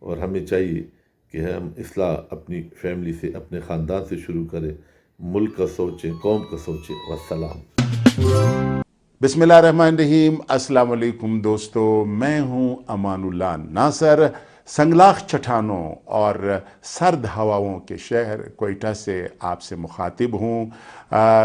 और हमें चाहिए कि हम इस्लाह अपनी फैमिली से, अपने ख़ानदान से शुरू करें, मुल्क का सोचें, कौम का सोचें। वस्सलाम। बिस्मिल्लाहिर्रहमानिर्रहीम। अस्सलाम वालेकुम दोस्तों, मैं हूं अमानुल्लाह नासर। संगलाख चट्टानों और सर्द हवाओं के शहर कोयटा से आपसे मुखातिब हूँ।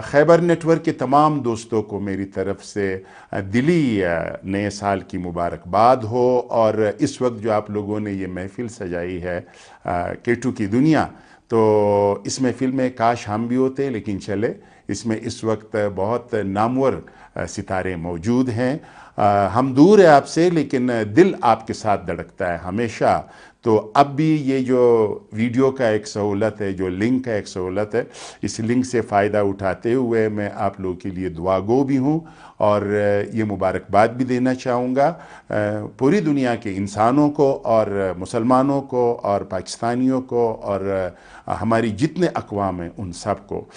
खैबर नेटवर्क के तमाम दोस्तों को मेरी तरफ से दिली नए साल की मुबारकबाद हो। और इस वक्त जो आप लोगों ने ये महफ़िल सजाई है केटू की दुनिया, तो इस महफ़िल में काश हम भी होते, लेकिन चले, इसमें इस वक्त बहुत नामवर सितारे मौजूद हैं। हम दूर है आपसे, लेकिन दिल आपके साथ धड़कता है हमेशा। तो अब भी ये जो वीडियो का एक सहूलत है, जो लिंक का एक सहूलत है, इस लिंक से फ़ायदा उठाते हुए मैं आप लोगों के लिए दुआगो भी हूँ, और ये मुबारकबाद भी देना चाहूँगा पूरी दुनिया के इंसानों को, और मुसलमानों को, और पाकिस्तानियों को, और हमारी जितने अक़वाम हैं उन सब को।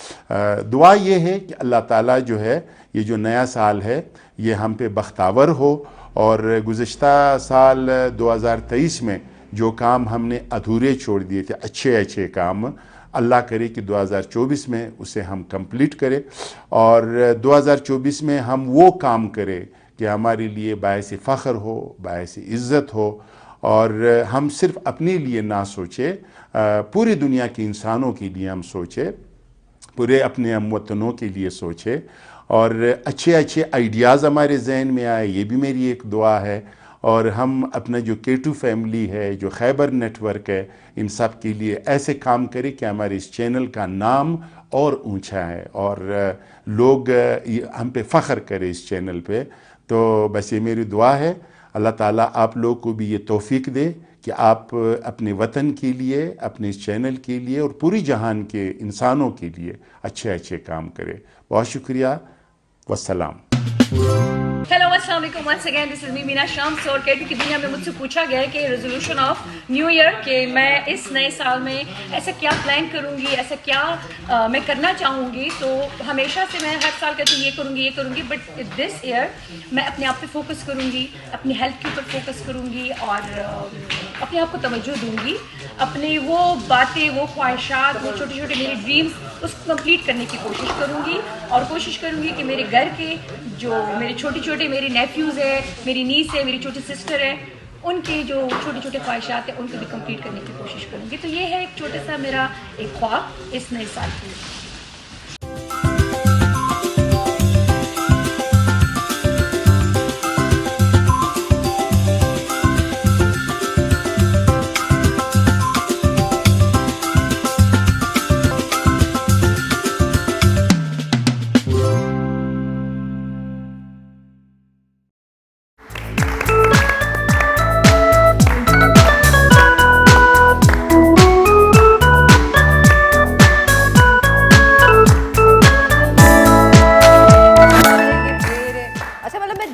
दुआ ये है कि अल्लाह ताला जो है, ये जो नया साल है ये हम पे बख्तावर हो, और गुज़िश्ता साल 2023 में जो काम हमने अधूरे छोड़ दिए थे, अच्छे अच्छे काम, अल्लाह करे कि 2024 में उसे हम कंप्लीट करें, और 2024 में हम वो काम करें कि हमारे लिए बायस फ़ख्र हो, बायस इज़्ज़त हो, और हम सिर्फ अपने लिए ना सोचे, पूरी दुनिया के इंसानों के लिए हम सोचे, पूरे अपने हमवतनों के लिए सोचे, और अच्छे अच्छे आइडियाज़ हमारे जहन में आए, ये भी मेरी एक दुआ है। और हम अपना जो केटू फैमिली है, जो खैबर नेटवर्क है, इन सब के लिए ऐसे काम करें कि हमारे इस चैनल का नाम और ऊंचा है, और लोग हम पे फ़ख्र करें इस चैनल पे। तो बस ये मेरी दुआ है, अल्लाह ताला आप लोग को भी ये तौफीक दे कि आप अपने वतन के लिए, अपने इस चैनल के लिए, और पूरी जहान के इंसानों के लिए अच्छे अच्छे काम करें। बहुत शुक्रिया। वस्सलाम। हेलो अस्सलाम वालेकुम, once again this is me Meena Shams. और केटू की दुनिया में मुझसे पूछा गया है कि रेजोल्यूशन ऑफ न्यू ईयर, कि मैं इस नए साल में ऐसा क्या प्लान करूंगी, ऐसा क्या मैं करना चाहूँगी। तो हमेशा से मैं हर साल कहती हूँ ये करूँगी, बट दिस ईयर मैं अपने आप पे फोकस करूँगी, अपनी हेल्थ के ऊपर फोकस करूँगी, और अपने आप को तवज्जो दूँगी, अपनी वो बातें, वो ख्वाहिशात, वो छोटे छोटे मेरे ड्रीम्स, उसको कंप्लीट करने की कोशिश करूँगी। और कोशिश करूँगी कि मेरे घर के जो मेरे छोटे छोटे मेरे नेफ्यूज़ है, मेरी नीस है, मेरी छोटी सिस्टर है, उनके जो छोटे छोटे ख्वाहिशात हैं उनको भी कंप्लीट करने की कोशिश करूँगी। तो ये है एक छोटा सा मेरा एक ख्वाब इस नए साल के लिए।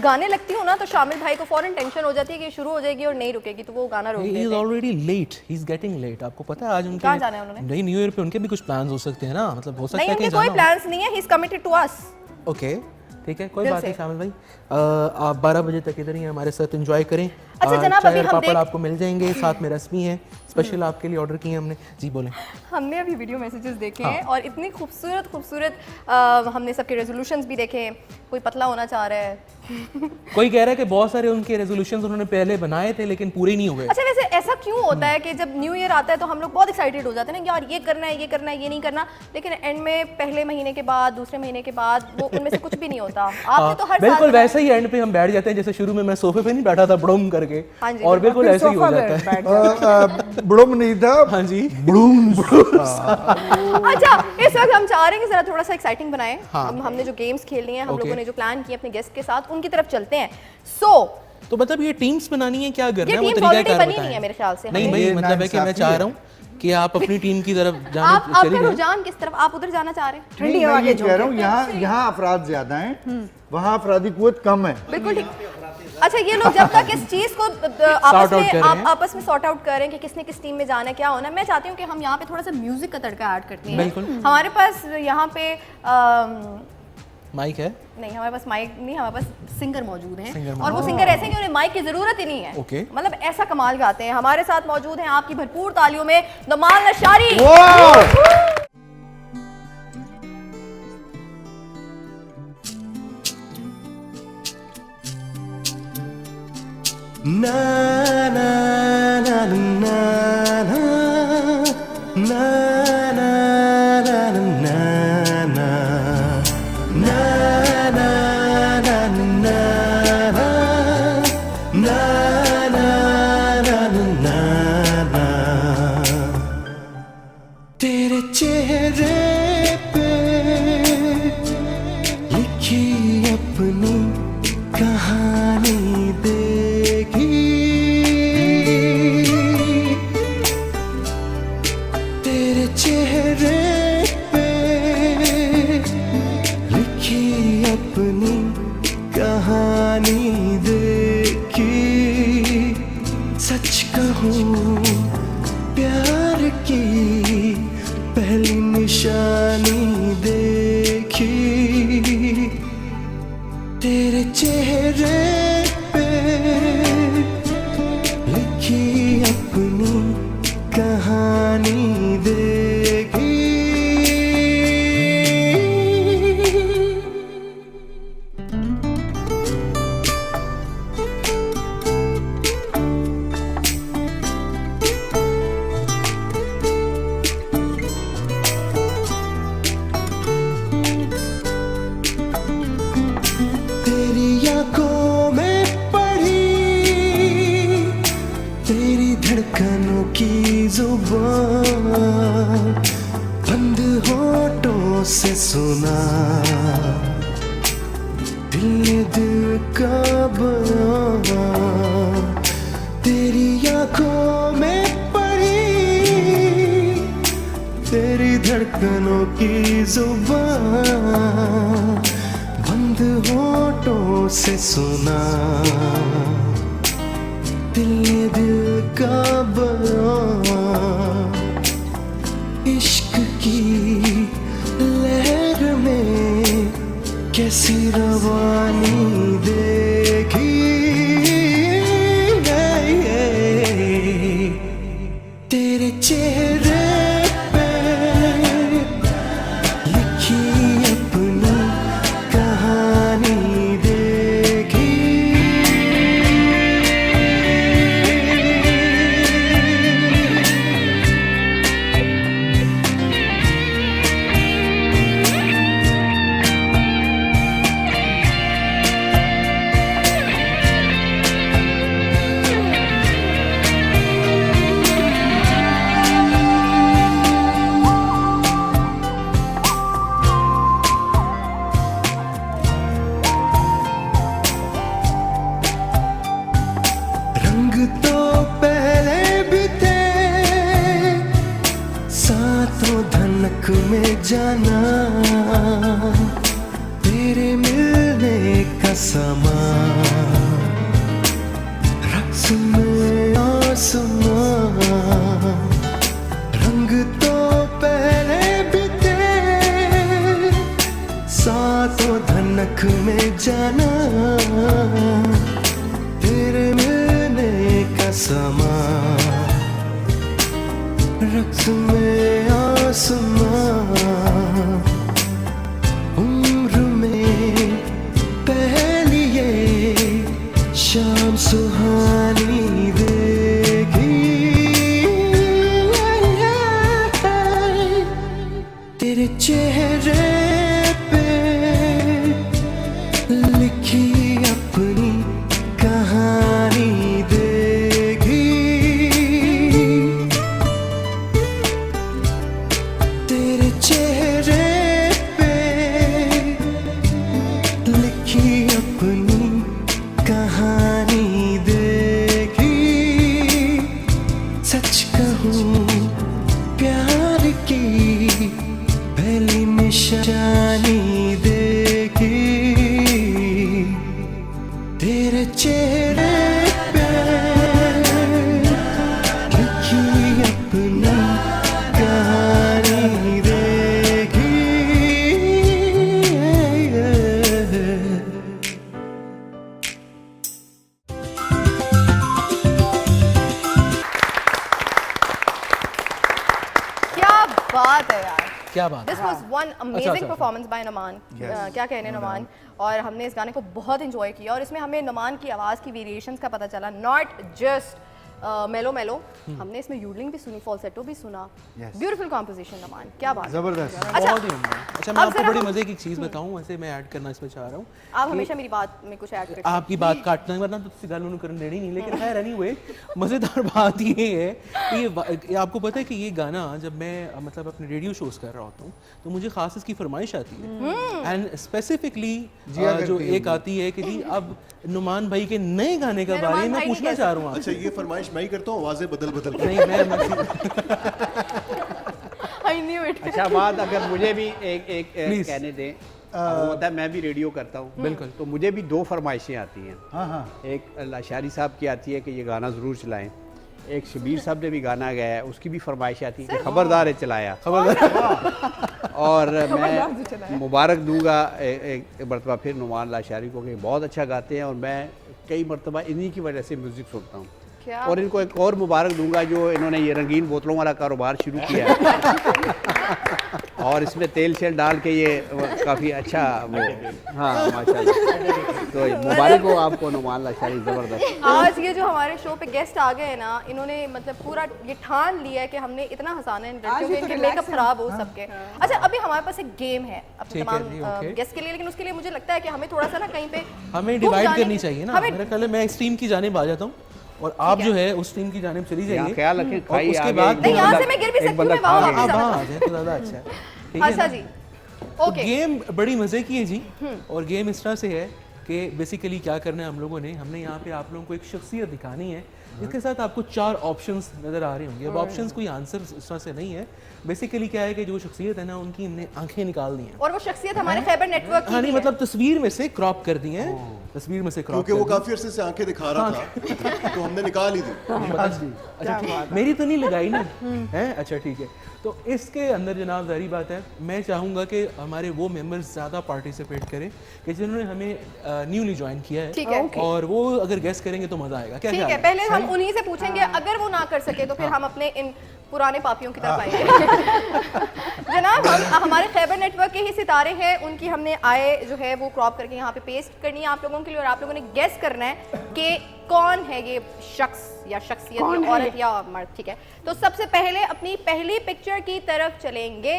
गाने लगती हूँ ना तो शामिल भाई को फौरन टेंशन हो जाती है कि शुरू हो जाएगी और नहीं रुकेगी, तो वो गाना रोक देते हैं। He is already late. He is getting late. आपको पता है आज उनके कहाँ जाना है उन्होंने? नहीं, न्यू ईयर पे उनके भी कुछ प्लान्स हो सकते हैं ना, मतलब हो सकता है नहीं, उनके कोई प्लान्स नहीं है। He is committed to us. Okay, ठीक है, कोई बात नहीं शामिल भाई। आप 12 बजे तक इधर ही हमारे साथ एंजॉय करें। अच्छा जनाब, चाय अभी और हम पापड़ आपको मिल जाएंगे, साथ में रस्मी है, स्पेशल आपके लिए ऑर्डर किए हमने। जी बोलें। हमने अभी वीडियो मैसेजेस देखे हाँ। हैं और इतनी खूबसूरत खूबसूरत हमने सबके रेजोल्यूशंस भी देखे हैं। कोई पतला होना चाह रहा है कोई कह रहा है कि बहुत सारे उनके रेजोल्यूशंस उन्होंने पहले बनाए थे लेकिन पूरे नहीं हुए। अच्छा वैसे ऐसा क्यों होता है कि जब न्यू ईयर आता है तो हम लोग बहुत एक्साइटेड हो जाते हैं ना, यार ये करना है, ये करना है, ये नहीं करना, लेकिन एंड में पहले महीने के बाद, दूसरे महीने के बाद वो उनमें से कुछ भी नहीं होता। आपने तो हर साल बिल्कुल वैसे ही एंड पे हम बैठ जाते हैं, जैसे शुरू में मैं सोफे पे नहीं बैठा था बड़ूम करके, हाँ जी, और बिल्कुल ऐसे ही हो जाता है। बुड़ुम नहीं था, हाँ जी, अच्छा इस वक्त हम चाह रहे हैं कि जरा थोड़ा सा एक्साइटिंग बनाएं। हाँ। हमने जो गेम्स खेलनी है, हम Okay. लोगों ने जो प्लान किया अपने गेस्ट के साथ, उनकी तरफ चलते हैं। तो मतलब ये टीम्स बनानी है, क्या करना ये है, वो टीम्स तरीका ऑलरेडी कार बनी नहीं है मेरे ख्याल से। नहीं हमें- भाई, मतलब है कि मैं चाह रहा हूँ कि आप अपनी टीम की तरफ जाने आपका चली जाएं। रुझान किस तरफ, आप उधर जाना चाह रहे हैं? नहीं, मैं ये कह रहा हूँ यहाँ अफराद ज्यादा हैं, वहाँ अफरादी कुव्वत कम है। बिल्कुल ठीक। अच्छा ये लोग जब तक इस चीज को आपस में सॉर्ट आउट करें कि किसने किस टीम में जाना है, क्या होना है, मैं चाहती हूँ कि हम यहाँ पे थोड़ा सा म्यूजिक का तड़का ऐड करते हैं। बिल्कुल। हमारे पास यहाँ पे माइक है? नहीं, हमारे पास माइक नहीं, हमारे पास सिंगर मौजूद हैं सिंगर और वो मौजूद। सिंगर ऐसे हैं कि उन्हें माइक की जरूरत ही नहीं है। ओके। मतलब ऐसा कमाल गाते हैं। हमारे साथ मौजूद हैं आपकी भरपूर तालियों में नमाल नशारी। ना ना ना ना ना ना ना ना ना ना ना ना ना तेरे चेहरे पे लिखी अपनी कहानी देखी, तेरे चेहरे पे लिखी अपनी कहानी देखी। सच कहूँ प्यार की पहली निशानी देखी, तेरे चेहरे पे लिखी अपनी कहानी देखी। तेरी आंखों में पढ़ी तेरी धड़कनों की जुबान, बंद होठों से सुना दिल ने दिल का बयान। तेरी आंखों में पढ़ी तेरी धड़कनों की जुबान, बंद होठों से सुना दिल ने दिल का बयान। इश्क की लहर में कैसी रवानी देखी, तेरे चेहरे पे लिखी अपनी कहानी देखी। रंग तो पहले भी थे सातों धनक में जाना, तेरे मिलने का समा रक्स में आसमां। रंग तो पहले भी थे सातों धनक में जाना, तेरे मिलने समा रक्त में आसमां, उम्र में पहली ये शाम सुहानी देखी, तेरे चेहरे पे लिखी अपनी कहानी देखी, तेरे चेहरे पे लिखी अपनी कहानी देखी, सच कहूँ प्यार की पहली निशानी देखी, तेरे चेहरे पे लिखी अपनी कहानी देखी। क्या बात है यार, क्या बात this was one amazing performance by Numan. Yes. क्या कहने नुमान, और हमने इस गाने को बहुत इंजॉय किया और इसमें हमें नुमान की आवाज़ की वेरिएशंस का पता चला, नॉट जस्ट मेलो मेलो, हमने इसमें यूडलिंग भी सुनी, फॉल्सेटो भी सुना, ब्यूटीफुल कॉम्पोजिशन नुमान, क्या बात है। जबरदस्त। बहुत ही उम्दा। अच्छा, मैं आपको बड़ी मजे की एक चीज़ बताऊं, वैसे मैं ऐड करना इसमें चाह रहा हूँ। आप हमेशा मेरी बात में कुछ ऐड करते हैं। आपकी बात काटना वरना तो तुझसे गाल करने देनी नहीं, लेकिन खैर एनीवे मज़ेदार बात ये है कि ये आपको पता है कि ये गाना जब मैं मतलब अपने रेडियो शोज कर रहा होता हूँ तो मुझे खास इसकी फरमाइश आती है, एंड स्पेसिफिकली जो एक आती है कि जी अब नुमान भाई के नए गाने के बारे में पूछना चाह रहा हूँ। अच्छा, ये फरमाइश मैं ही करता हूँ, आवाज़ें बदल बदल नहीं, मैं I knew it. अच्छा बात, अगर मुझे भी एक कहने दें, होता है मैं भी रेडियो करता हूँ, बिल्कुल, तो मुझे भी दो फरमाइशें आती हैं। हाँ हाँ, एक लाशारी साहब की आती है कि ये गाना ज़रूर चलाएं, एक शबीर साहब ने भी गाना गाया है, उसकी भी फरमाइश आती है कि खबरदार है चलाया, खबरदार। और मैं मुबारक दूंगा एक मरतबा फिर नुमान लाशारी को कि बहुत अच्छा गाते हैं, और मैं कई मरतबा इन्हीं की वजह से म्यूज़िक सुनता हूँ। और इनको एक और मुबारक दूंगा जो इन्होंने ये रंगीन बोतलों वाला कारोबार शुरू किया है और इसमें तेल शेल डाल के ये काफ़ी अच्छा वो, हाँ माशाल्लाह, तो मुबारक हो आपको नुमान लाशारी, ज़बरदस्त। आज ये जो हमारे शो पे गेस्ट आ गए हैं ना, इन्होंने मतलब पूरा ये ठान लिया है कि हमने इतना हंसाना है लड़कियों के, इनके मेकअप खराब हो सबके। अच्छा, अभी हमारे पास एक गेम है अपने तमाम गेस्ट के लिए, लेकिन उसके लिए मुझे लगता है कि हमें थोड़ा सा ना कहीं पे हमें डिवाइड करनी चाहिए ना। मेरा ख्याल है मैं इस टीम की जानिब आ जाता हूँ और आप जो है उस टीम की जानिब चली जाइए। ख्याल रखें, और उसके बाद नहीं, यहाँ से मैं गिर भी सकती हूँ, मैं वहाँ आ जाए तो ज़्यादा अच्छा है। ठीक है अच्छा जी, ओके। गेम बड़ी मज़े की है जी, और गेम इस तरह से है कि बेसिकली क्या करना है हम लोगों ने, हमने यहाँ पे आप लोगों को एक शख्सियत दिखानी है, इसके साथ आपको 4 ऑप्शंस नज़र आ रहे होंगे। अब ऑप्शंस कोई आंसर इस तरह से नहीं है, बेसिकली क्या है कि जो शख्सियत है ना उनकी हमने आंखें निकाल दी हैं, और वो शख्सियत हमारे खैबर नेटवर्क की हाँ नहीं मतलब तस्वीर में से क्रॉप कर दी हैं, तस्वीर में से क्रॉप, क्योंकि वो काफी अरसे से आंखें दिखा रहा था तो हमने निकाल ही दी। अच्छा ठीक, मेरी तो नहीं लगाई ना है, अच्छा ठीक है। तो इसके अंदर जनाब जारी बात है, मैं चाहूँगा कि हमारे वो मेंबर्स ज़्यादा पार्टिसिपेट करें कि जिन्होंने हमें न्यूली ज्वाइन किया है, ठीक है, और वो अगर गेस करेंगे तो मज़ा आएगा। क्या ठीक है, पहले हम उन्हीं से पूछेंगे, अगर वो ना कर सके तो फिर हम अपने इन पुराने पापियों की तरफ आएंगे। जनाब, हम हमारे खैबर नेटवर्क के ही सितारे हैं, उनकी हमने आय जो है वो क्रॉप करके यहाँ पे पेस्ट करनी है आप लोगों के लिए, और आप लोगों ने गेस करना है कि कौन है ये शख्स या शख्सियत या औरत या मर्द। ठीक है, तो सबसे पहले अपनी पहली पिक्चर की तरफ चलेंगे।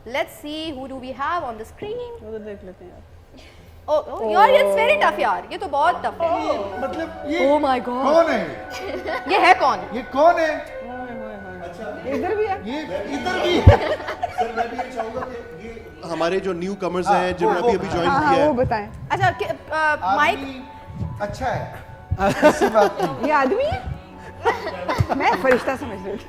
Let's see who do we have on the screen. देख लेते हैं यार, इट्स वेरी टफ यार, ये तो बहुत टफ है। मतलब ये ओह माय गॉड, कौन है ये है कौन? ये कौन है? इधर भी है, ये इधर भी है। सर मैं भी ये चाहूंगा कि ये हमारे जो न्यू कमर्स हैं जिन्होंने अभी ज्वाइन किया है, वो बताएं। अच्छा, माइक अच्छा है, ऐसी बात नहीं। ये आदमी है, मैं फरिश्ता समझ रही थी।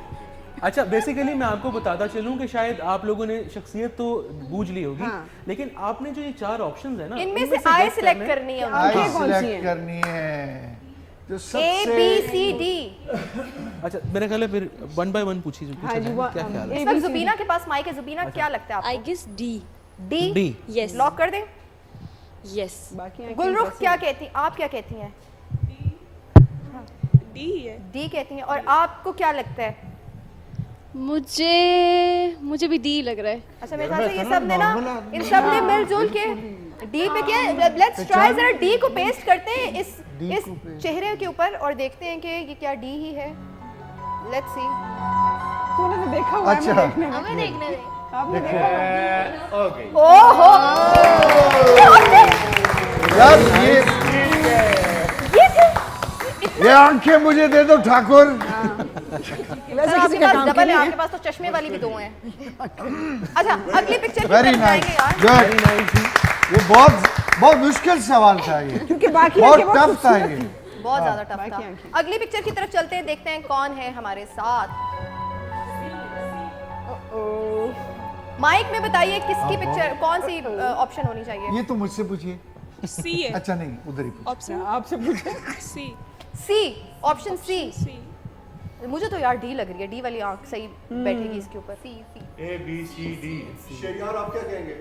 अच्छा, बेसिकली मैं आपको बताता चलूं कि शायद आप लोगों ने शख्सियत तो बूझ ली होगी, लेकिन आपने जो ये 4 ऑप्शंस है ना, इनमें से आई सिलेक्ट करनी है, आई सिलेक्ट करनी है जो A B C D। अच्छा, मेरा ख्याल है फिर 1 by 1 पूछिए, क्या ख्याल है? सर, जुबीना के पास माइक है, जुबीना क्या लगता है आपको? I guess D. D? Yes. Lock कर दें? यस। गुलरुख क्या कहती, आप क्या कहती हैं? डी ही है। डी कहती हैं। और आपको क्या लगता है? मुझे भी डी लग रहा है। अच्छा मेरे ख्याल से ये सब ने ना, इन सब ने मिलजुल के डी पे किया। लेट्स ट्राई, जरा डी को पेस्ट करते हैं इस चेहरे के ऊपर और देखते हैं कि ये क्या डी ही है। लेट्स सी। तूने तो देखा हुआ है। अच्छा। हमें देखने दे। आपने देखा हुआ है। ओहो यार ये आंखें मुझे दे दो ठाकुर। वैसे आपके किसी का पास काम डबल है, नहीं आपके पास तो चश्मे वाली भी 2 हैं। अच्छा अगली पिक्चर की वेरी तरफ नाइस, जाएंगे यार। गुड। ये बहुत मुश्किल सवाल था ये, क्योंकि बाकी बहुत आंखें टफ था ये। बहुत ज्यादा टफ था। अगली पिक्चर की तरफ चलते हैं, देखते हैं कौन है हमारे साथ। माइक में बताइए किसकी पिक्चर, कौन सी ऑप्शन होनी चाहिए? ये तो मुझसे पूछिए। सी है। अच्छा नहीं, उधर ही पूछिए। ऑप्शन आपसे पूछे। सी। सी, ऑप्शन सी। मुझे तो यार डी लग रही है, डी वाली आंख सही बैठेगी इसके ऊपर। C C A B C D. Shahriyar आप क्या कहेंगे?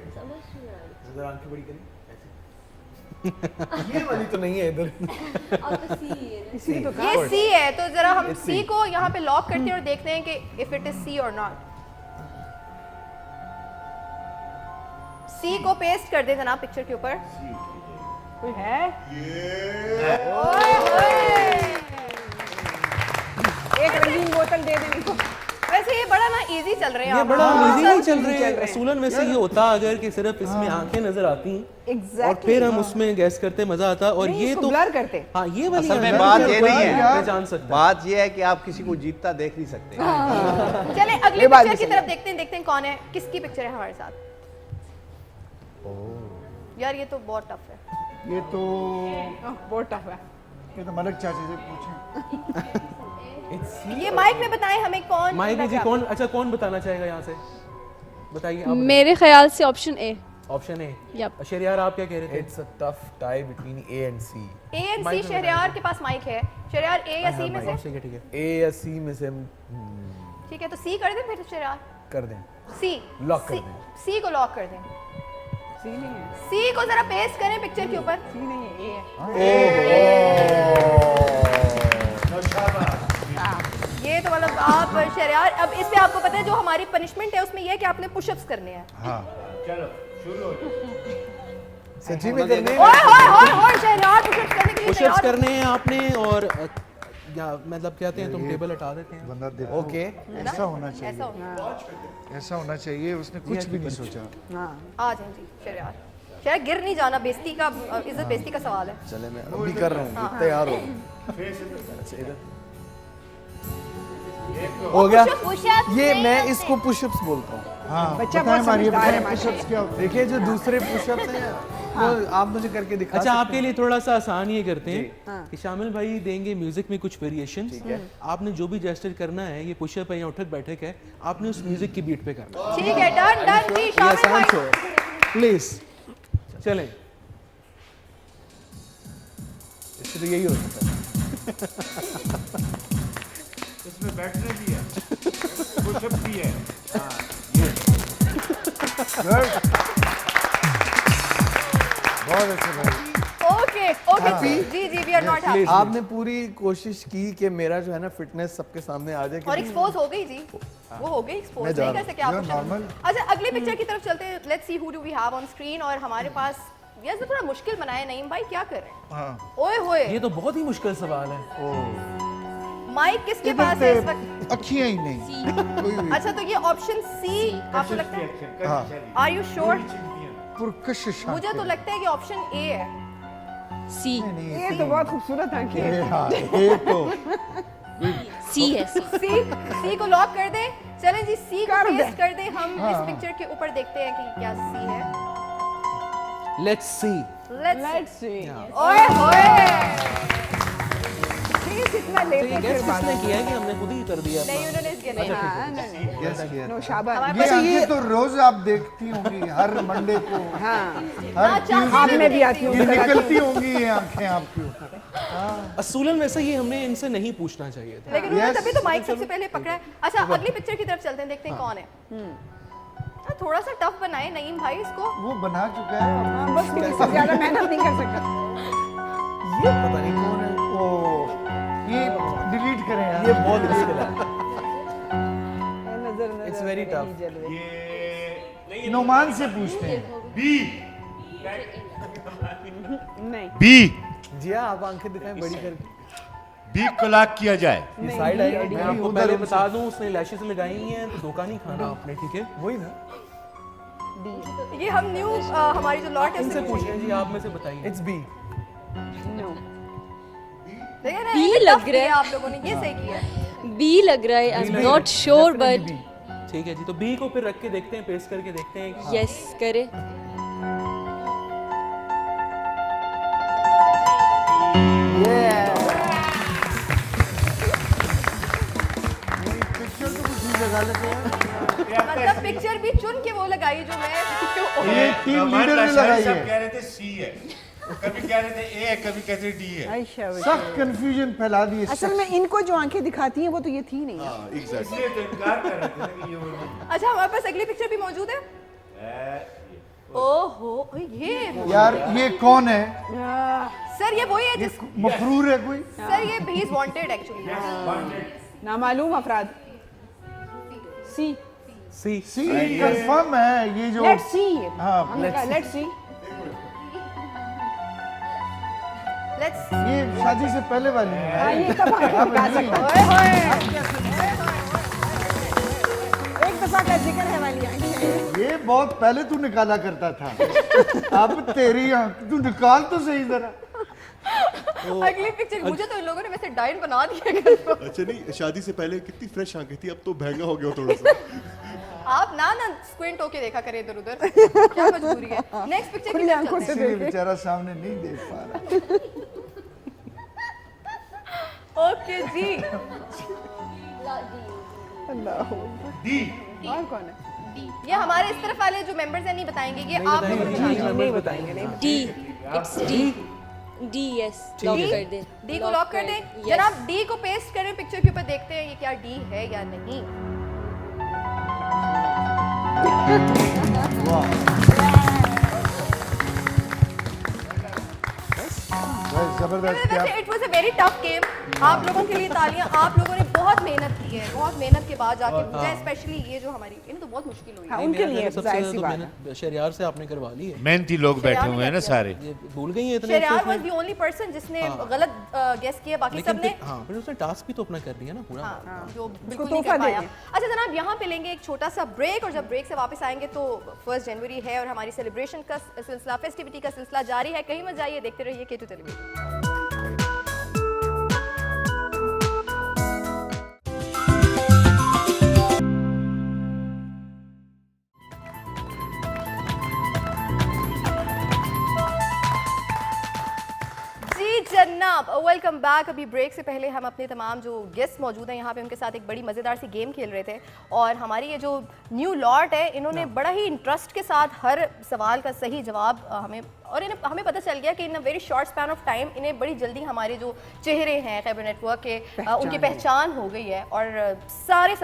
जरा आंखें बड़ी करें ये वाली तो नहीं है इधर। ये सी है, तो जरा हम सी को यहाँ पे लॉक करते हैं और देखते हैं कि इफ इट इज सी और नॉट। सी को पेस्ट कर दे जनाब पिक्चर के ऊपर। कोई है? ओए ओए। एक रंगीन बोतल दे देने को। वैसे ये बड़ा ना इजी चल रहे हैं। ये आप। बड़ा इजी नहीं चल रहे चल हैं। रहे हैं। असूलन वैसे ये होता अगर कि सिर्फ इसमें आंखें नजर आती हैं और Exactly, फिर हम उसमें गैस करते मजा आता। और नहीं, ये इसको तो ब्लर करते। हाँ ये वाली असल में है, बात बिल्कुल ये नहीं है। मैं जान सकता। बात ये है कि आप किसी को जीतता देख नहीं सकते। चले अगली पिक्चर की तरफ देखते हैं कौन है, किसकी पिक्चर है हमारे साथ। यार ये तो बहुत टफ है। ये तो बहुत टफ है। ये तो मलक चाचा से पूछें। ये माइक में बताएं हमें कौन। माइक जी कौन, अच्छा कौन बताना चाहेगा यहाँ से? बताइए आप। मेरे ख्याल से option A. Option A. Yep. Shahriyar आप क्या कह रहे थे? It's a tough tie between A and C. A and C. Shahriyar के पास माइक है। शरियार ए या सी में से? ठीक है ठीक है। ए या सी में से ठीक है तो सी कर दें फिर शरियार। कर दें। सी लॉक कर दें। सी को लॉक कर दें। सी नहीं है। सी को जरा पेस्ट करें पिक्चर के ऊपर। सी नहीं है, ए है। ये तो मतलब आप शरियार, अब इस पे आपको पता है जो हमारी पनिशमेंट है उसमें ये है कि आपने पुशअप्स करने हैं। हाँ चलो शुरू हो। सच्ची में करने हैं। ओए होए होए होए शरियार पुशअप्स करने के लिए पुशअप्स तैयार। करने हैं आपने और या मतलब कहते हैं तुम टेबल हटा देते हैं। बंदा देखो। ओके ऐसा होना चाहिए। ऐसा होना। ऐसा होना चाहिए। उसने कुछ भी नहीं सोचा। हाँ। आ जाएं जी शरियार। शरियार गिर नहीं जाना, बेइज्जती का, इज्जत बेइज्जती का सवाल है। चले मैं अभी कर रहा हूँ, तैयार हो। अच्छा इधर हो गया। पुशअप्स ये नहीं, मैं इसको पुशअप्स बोलता हूँ। हाँ बच्चा बताएं बहुत मारिए, समझदार है बताएं पुशअप्स क्या होते हैं। देखिए जो दूसरे पुशअप्स हैं वो आप मुझे करके दिखा अच्छा सकते आपके लिए थोड़ा सा आसान ये करते हैं हाँ। कि शामिल भाई देंगे म्यूजिक में कुछ वेरिएशन। आपने जो भी जेस्चर करना है, ये पुशअप है या उठक बैठक है, आपने उस म्यूजिक की बीट पे करना है। ठीक है डन डन जी ये शामिल आसान भाई। शो है प्लीज। चलें। इससे तो यही होता है। इसमें बैठने भी है, पुशअप भी है। बहुत अच्छे भाई। ओके ओके जी जी वी आर नॉट हैप्पी। आपने पूरी कोशिश की कि मेरा जो है ना फिटनेस सबके सामने आ जाए। और एक्सपोज हो गई जी, वो हो गई एक्सपोज, मैं जा नहीं रहा कर सके आप। नॉर्मल। अच्छा अगली पिक्चर की तरफ चलते हैं। Let's see who do we have on screen. और हमारे पास ये तो थोड़ा मुश्किल बनाया नईम भाई, क्या कर रहे हैं? हाँ। ओए होए ये तो बहुत ही मुश्किल सवाल है। माइक किसके पास है इस वक्त? अखियां ही नहीं। अच्छा तो ये ऑप्शन सी आपको लगता है? हाँ। Are you sure? पुरकशिश मुझे तो लगता है कि ऑप्शन ए है। सी। ये तो बहुत खूबसूरत आंखें हैं। ये तो सी है। सी को लॉक कर दे। चलें जी सी को पेस्ट कर दे। हम हाँ, इस हाँ। पिक्चर के ऊपर देखते हैं कि क्या सी है। Let's C. Let's see. ओए होए कितना लेट है गैस किसने किया है कि हमने खुद ही कर दिया? नहीं उन्होंने इसके नहीं। यस किया। नो शाबाश। ये आंखें तो रोज आप देखती होंगी हर मंडे को। हाँ। हर आप में भी आती ये होंगी। निकलती होंगी ये आंखें आपकी ऊपर। असूलन वैसे ये हमने इनसे नहीं पूछना चाहिए था। लेकिन उन्होंने तभी तो माइक सबसे पहले पकड़ा है। अच्छा अगली पिक्चर की तरफ चलते हैं, देखते हैं कौन है। थोड़ा सा टफ बनाए नईम भाई इसको। वो बना चुका है। बस इससे ज्यादा मेहनत नहीं कर सकता। ये पता नहीं कौन है। ओ ये ये बहुत मुश्किल है। It's very tough. नोमान से पूछते हैं। बी नहीं बी जिया आप आंखें दिखाएं बड़ी करके। बी को लॉक किया जाए। ये साइड आई मैं आपको पहले बता दूं, उसने लैशेस लगाई हुई हैं तो धोखा नहीं खाना आपने, ठीक है? वही ना। ये हम न्यू हमारी जो लॉट है इनसे पूछें जी, आप में से बताइए। It's B. नो देखा ना, बी ये लग tough रहा है। किया आप लोगों ने, ये सही किया। बी लग रहा है, I am not sure but ठीक है जी, तो बी को फिर रख के देखते हैं, पेस्ट करके देखते हैं। यस करे। पिक्चर तो कुछ नहीं लगा लेते हैं। मतलब पिक्चर भी चुन के वो लगाई जो मैं ये टीम लीडर ने लगाई है। कह रहे थे सी है, कभी कह रहे थे ए है, कभी कहते थे डी है। सख्त कंफ्यूजन फैला दी। असल में इनको जो आंखें दिखाती हैं वो तो ये थी नहीं। इसलिए तो इनकार कर रहे थे ना कि ये वो अच्छा, हमारे पास अगली पिक्चर भी मौजूद है। ओहो, ये यार ये कौन है? सर ये वही है जिस मफरूर है कोई? सर ये ही इज वांटेड एक्चुअली। नामालूम अफराद। सी सी सी कंफर्म है ये जो। Let's see. हाँ लेट्स सी। ये शादी से पहले वाली है। हाँ, ये तब आप बता सकते हो। एक दफा का जिक्र है वाली आंखें। ये बहुत पहले तू निकाला करता था। अब तेरी आंख तू निकाल तो सही जरा। अगली पिक्चर मुझे तो इन लोगों ने वैसे डाइन बना दिया। अच्छा नहीं, शादी से पहले कितनी फ्रेश आंखें थी, अब तो महंगा हो गया थोड़ा सा। आप ना स्क्विंट होके देखा करें इधर उधर, क्या मजबूरी है। नेक्स्ट पिक्चर की तरफ चलते इसलिए बेचारा सामने नहीं देख पा रहा। ओके जी। डी। और कौन है? ये हमारे इस तरफ वाले जो मेंबर्स हैं नहीं बताएंगे, ये आप लोग नहीं बताएंगे। D it's D D yes lock कर दे। डी को लॉक कर दें जनाब। डी को पेस्ट करें पिक्चर के ऊपर, देखते हैं ये क्या डी है या नहीं। जबरदस्त। It was a very tough game. आप लोगों के लिए तालियां। आप लोगों ने बहुत मेहनत की है, बहुत मेहनत के बाद जाके मुझे स्पेशली ये जो हमारी इन्हें तो बहुत मुश्किल हुई है। उनके लिए जाहिर सी बात है। शहरियार से आपने करवा ली है। मेहनती लोग बैठे हुए हैं ना सारे। ये भूल गई है इतने। Shehryar was the only person जिसने गलत गेस किया, बाकी सबने हाँ, फिर उसने टास्क भी तो अपना कर दिया ना पूरा। जो बिल्कुल नहीं कर पाया। अच्छा जनाब, यहाँ पे लेंगे एक छोटा सा ब्रेक, और जब ब्रेक से वापस आएंगे तो 1 जनवरी है और हमारी सेलिब्रेशन का सिलसिला, फेस्टिविटी का सिलसिला जारी है। कहीं मत जाइए, देखते रहिए K2 टेलीविजन। जनाब वेलकम बैक। अभी ब्रेक से पहले हम अपने तमाम जो गेस्ट मौजूद हैं यहाँ पे उनके साथ एक बड़ी मज़ेदार सी गेम खेल रहे थे, और हमारी ये जो न्यू लॉट है इन्होंने बड़ा ही इंटरेस्ट के साथ हर सवाल का सही जवाब हमें पता चल गया कि in a very short span of time इन्हें बड़ी जल्दी हमारे जो चेहरे हैं खैबर नेटवर्क के उनकी पहचान हो गई है, और सारे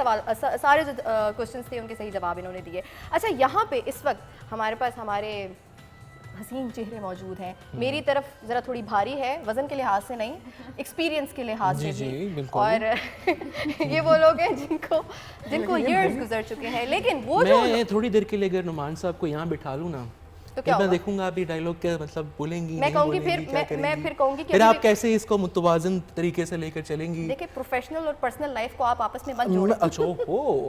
जो क्वेश्चंस थे उनके सही जवाब इन्होंने दिए। अच्छा, यहाँ पे इस वक्त हमारे पास हमारे हसीन चेहरे मौजूद हैं। मेरी तरफ ज़रा थोड़ी भारी है, वज़न के लिहाज से नहीं, एक्सपीरियंस के लिहाज से भी। और ये वो लोग हैं जिनको ईयर्स गुजर चुके हैं, लेकिन वो जो मैं थोड़ी देर के लिए अगर नुमान साहब को यहाँ बिठा लूँ ना, तो क्या मैं देखूंगा आप ये डायलॉग क्या मतलब बोलेंगी, मैं कहूँगी फिर मैं फिर कहूँगी कि फिर आप कैसे इसको मुतवाज़न तरीके से लेकर चलेंगी। देखिए, प्रोफेशनल और पर्सनल लाइफ को आप आपस में मत जोड़ो।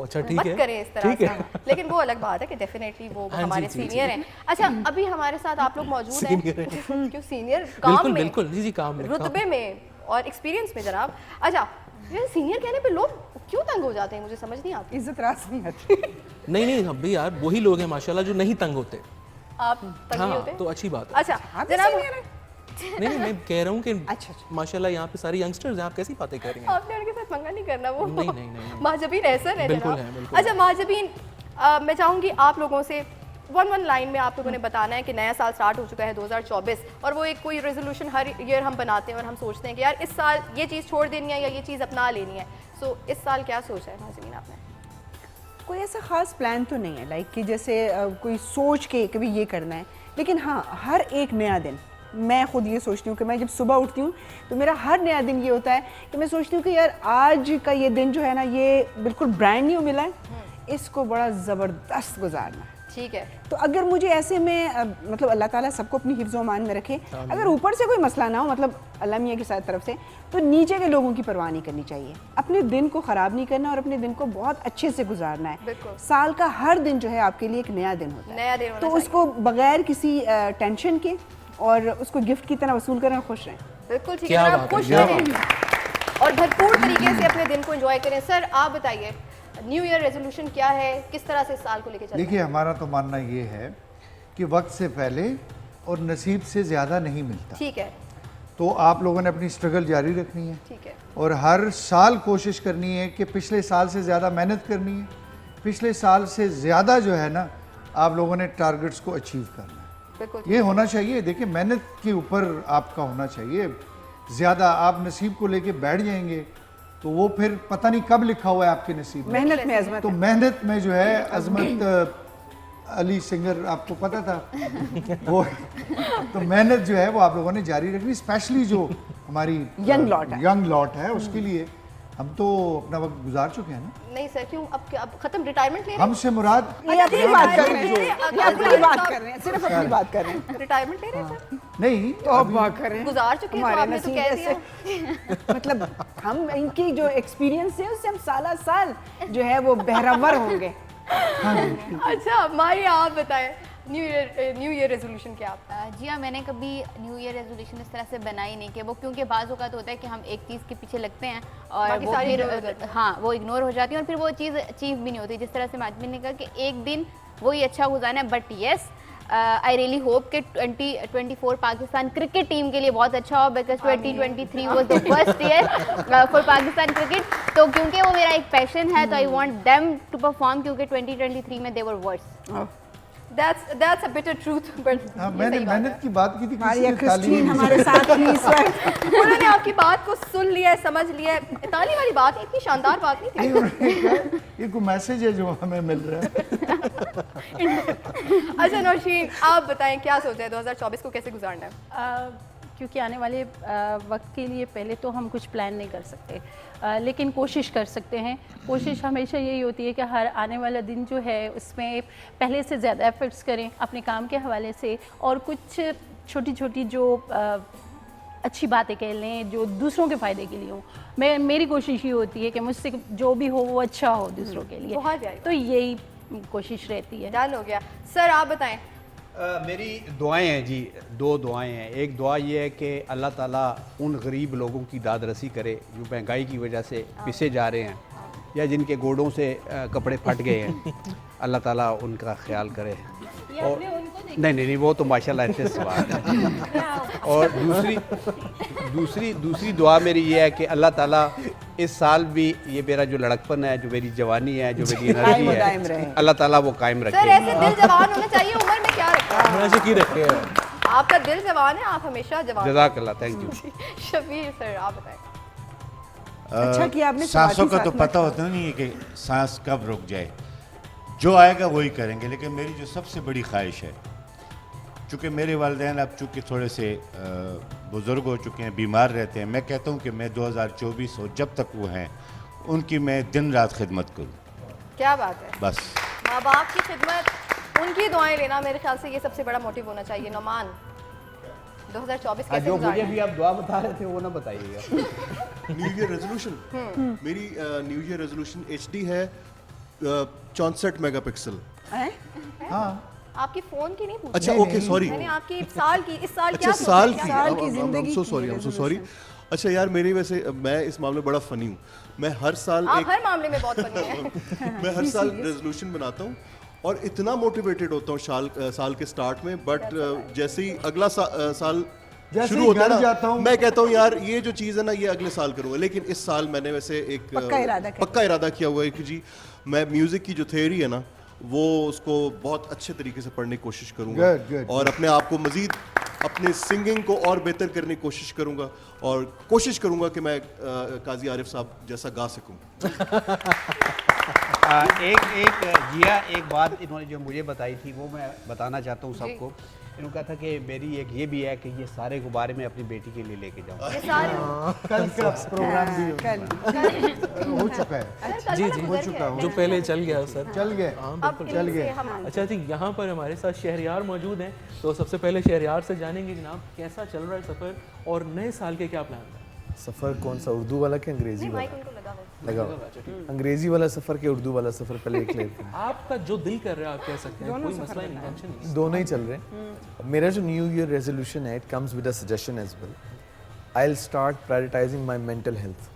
अच्छा ठीक है, मत करें इस तरह से। लेकिन वो अलग बात है कि डेफिनेटली वो हमारे सीनियर हैं। अच्छा, अभी हमारे साथ आप लोग मौजूद हैं। क्यों सीनियर? काम में, बिल्कुल जी, काम में, रुतबे में और एक्सपीरियंस में जनाब। अच्छा, ये सीनियर कहने पे लोग क्यों तंग हो जाते हैं, मुझे समझ नहीं आती। इज्जत रास नहीं आती। नहीं अभी यार वही लोग हैं माशाल्लाह जो नहीं तंग होते। आप तंग नहीं होते तो अच्छी बात है। अच्छा जनाब, नहीं मैं कह रहा हूँ कि माशाल्लाह यहाँ पे सारी यंगस्टर्स हैं, आप कैसी बातें कर रही हैं? आपने उनके साथ पंगा नहीं करना, वो नहीं महाजबीन एहसन है। बिल्कुल है, बिल्कुल। अच्छा महाजबीन, मैं चाहूँगी आप लोगों से वन लाइन में आप लोगों ने बताना है कि नया साल स्टार्ट हो चुका है 2024, और वो एक कोई रेजोल्यूशन हर ईयर हम बनाते हैं और हम सोचते हैं कि यार इस साल ये चीज़ छोड़ देनी है या ये चीज़ अपना लेनी है। सो इस साल क्या सोचा है महाजबीन आपने? कोई ऐसा ख़ास प्लान तो नहीं है लाइक कि जैसे कोई सोच के कभी ये करना है, लेकिन हाँ हर एक नया दिन मैं खुद ये सोचती हूँ कि मैं जब सुबह उठती हूँ तो मेरा हर नया दिन ये होता है कि मैं सोचती हूँ कि यार आज का ये दिन जो है ना, ये बिल्कुल ब्रांड न्यू मिला है, इसको बड़ा ज़बरदस्त गुजारना है। ठीक है। तो अगर मुझे ऐसे में मतलब अल्लाह ताला सबको अपनी हिफ्ज़ मान में रखे, अगर ऊपर से कोई मसला ना हो, मतलब अल्लाह मियाँ की तरफ से, तो नीचे के लोगों की परवाह नहीं करनी चाहिए। अपने दिन को ख़राब नहीं करना और अपने दिन को बहुत अच्छे से गुजारना है। साल का हर दिन जो है आपके लिए एक नया दिन होता है, नया दिन होना तो उसको बगैर किसी टेंशन के और उसको गिफ्ट की तरह वसूल करना, खुश रहें। बिल्कुल ठीक है, आप खुश रहें और भरपूर तरीके से अपने दिन को एंजॉय करें। सर आप बताइए, न्यू ईयर रेजोल्यूशन क्या है, किस तरह से इस साल को लेके चलना है? देखिए, हमारा तो मानना ये है कि वक्त से पहले और नसीब से ज़्यादा नहीं मिलता। ठीक है। तो आप लोगों ने अपनी स्ट्रगल जारी रखनी है। ठीक है। और हर साल कोशिश करनी है कि पिछले साल से ज़्यादा मेहनत करनी है, पिछले साल से ज़्यादा जो है ना, आप लोगों ने टारगेट्स को अचीव करना है। ये होना चाहिए। देखिए, मेहनत के ऊपर आपका होना चाहिए ज़्यादा। आप नसीब को लेके बैठ जाएंगे तो वो फिर पता नहीं कब लिखा हुआ है आपके नसीब में। मेहनत में अज़मत तो है। मेहनत में जो है अज़मत, अली सिंगर आपको पता था वो। तो मेहनत जो है वो आप लोगों ने जारी रखनी, स्पेशली जो हमारी यंग लॉट है उसके लिए। हम तो अपना वक्त गुजार चुके हैं ना। नहीं सर, क्यों अब खत्म, रिटायरमेंट ले रहे हैं? हमसे मुराद ये अपनी बात कर रहे हैं, ये अपनी बात कर रहे हैं, सिर्फ अपनी बात कर रहे हैं। रिटायरमेंट ले रहे हैं सर? नहीं, तो अब बात करें, गुजार चुके हैं तो आपने तो कह दिया। मतलब हम इनकी जो एक्सपीरियंस है उससे हम साल जो है वो बहरावर होंगे। अच्छा मारिया, आप बताएं, न्यू ईयर रेजोल्यूशन क्या आप? जी हाँ, मैंने कभी न्यू ईयर रेजोल्यूशन इस तरह से बनाई नहीं कि वो, क्योंकि बाज़ औक़ात होता है कि हम एक चीज़ के पीछे लगते हैं और वो फिर वो इग्नोर हो जाती है और फिर वो चीज़ अचीव भी नहीं होती। जिस तरह से माजमी ने कहा कि एक दिन वही अच्छा गुजारना है, but yes I really hope कि 2024 पाकिस्तान क्रिकेट टीम के लिए बहुत अच्छा हो, because 2023 was the first year for Pakistan cricket. तो क्योंकि वो मेरा एक पैशन है, तो I want them to perform, क्योंकि 2023 में they were worse. That's a bitter truth, but मैंने मेहनत की बात की थी, हमारे साथ ही इस वक्त उन्होंने आपकी बात को सुन लिया है, समझ लिया है। ताली वाली बात इतनी शानदार बात नहीं थी। ये कोई मैसेज है जो हमें मिल रहा है। अच्छा नौशीन, आप बताएं क्या सोचा है 2024 को कैसे गुजारना है? क्योंकि आने वाले वक्त के लिए पहले तो हम कुछ प्लान नहीं कर सकते, लेकिन कोशिश कर सकते हैं। कोशिश हमेशा यही होती है कि हर आने वाला दिन जो है उसमें पहले से ज़्यादा एफर्ट्स करें अपने काम के हवाले से, और कुछ छोटी छोटी जो अच्छी बातें कह लें जो दूसरों के फ़ायदे के लिए हो। मेरी कोशिश ये होती है कि मुझसे जो भी हो वो अच्छा हो दूसरों के लिए, तो यही कोशिश रहती है। डन हो गया। सर आप बताएं। मेरी दुआएं हैं जी, दो दुआएं हैं। एक दुआ ये है कि अल्लाह ताला उन गरीब लोगों की दाद रसी करे जो महंगाई की वजह से पिसे जा रहे हैं या जिनके गोडों से कपड़े फट गए हैं। अल्लाह ताला उनका ख्याल करे। और नहीं, वो तो माशाल्लाह ऐसे सवाल है। और दूसरी दुआ मेरी ये है कि अल्लाह ताला इस साल भी ये मेरा जो लड़कपन है, जो मेरी जवानी है, जो मेरी एनर्जी है, अल्लाह ताला वो कायम रखे। सर ऐसे दिल जवान होना चाहिए, उम्र में क्या रखा है? आपका दिल जवान है, आप हमेशा जवान। जज़ाकल्लाह, थैंक यू। शबीर सर आप बताएं। अच्छा किया आपने। सांसों का तो पता होता नहीं है कि सांस कब रुक जाए, जो आएगा वही करेंगे। लेकिन मेरी जो सबसे बड़ी ख्वाहिश है, चूँकि मेरे वालिदैन अब चूँकि थोड़े से बुज़ुर्ग हो चुके हैं, बीमार रहते हैं, मैं कहता हूँ कि मैं 2024 और जब तक वो हैं उनकी मैं दिन रात खिदमत करूँ। क्या बात है। बस माँ बाप की खिदमत, उनकी दुआएं लेना, मेरे ख्याल से ये सबसे बड़ा मोटिव होना चाहिए। नौमान 2024 कैसे जो मुझे भी आप दुआ बता रहे थे वो ना बताइएगा। न्यू ईयर रेजोल्यूशन, मेरी न्यू ईयर रेजोल्यूशन HD है 64 मेगापिक्सल। हाँ, आपकी फोन की नहीं पूछी। अच्छा ओके, सॉरी, मैंने आपकी इस साल की अच्छा साल की जिंदगी। So sorry. अच्छा यार, मेरी वैसे मैं इस मामले में बड़ा फनी हूँ। मैं हर साल आप हर मामले में बहुत फनी हैं। मैं हर साल रेजोल्यूशन बनाता हूँ और इतना मोटिवेटेड होता हूँ साल के स्टार्ट में, बट जैसे ही अगला साल शुरू होता है ना, मैं कहता हूँ यार ये जो चीज़ है ना ये अगले साल करूँगा। लेकिन इस साल मैंने वैसे एक पक्का इरादा किया हुआ है कि जी मैं म्यूज़िक की जो थ्योरी है ना वो उसको बहुत अच्छे तरीके से पढ़ने की कोशिश करूँगा और अपने आप को मज़ीद अपने सिंगिंग को और बेहतर करने की कोशिश करूँगा और कोशिश करूँगा कि मैं काजी आरिफ साहब जैसा गा सकूँ। एक जिया एक बात इन्होंने जो मुझे बताई थी वो मैं बताना चाहता हूँ सबको। इन्होंने कहा था कि मेरी एक ये भी है कि ये सारे गुब्बारे मैं अपनी बेटी के लिए लेके जाऊँ। कल का प्रोग्राम भी हो चुका है। जी हो चुका है। जो पहले चल गया सर, चल गए। हाँ बिल्कुल चल गए। अच्छा जी, यहाँ पर हमारे साथ शहरयार मौजूद हैं, तो सबसे पहले शहरयार से जानेंगे जनाब कैसा चल रहा है सफ़र और नए साल के क्या प्लान है? सफ़र कौन सा, उर्दू वाला कि अंग्रेज़ी वाला? लगा अंग्रेज़ी वाला सफ़र के उर्दू वाला सफ़र पहले एक लेते हैं। आपका जो दिल कर रहा है आप कह सकते हैं, कोई मसला नहीं, टेंशन नहीं। दोनों ही चल रहे हैं। मेरा जो न्यू ईयर रेजोल्यूशन है, it comes with a suggestion as well. I will start prioritising my mental health.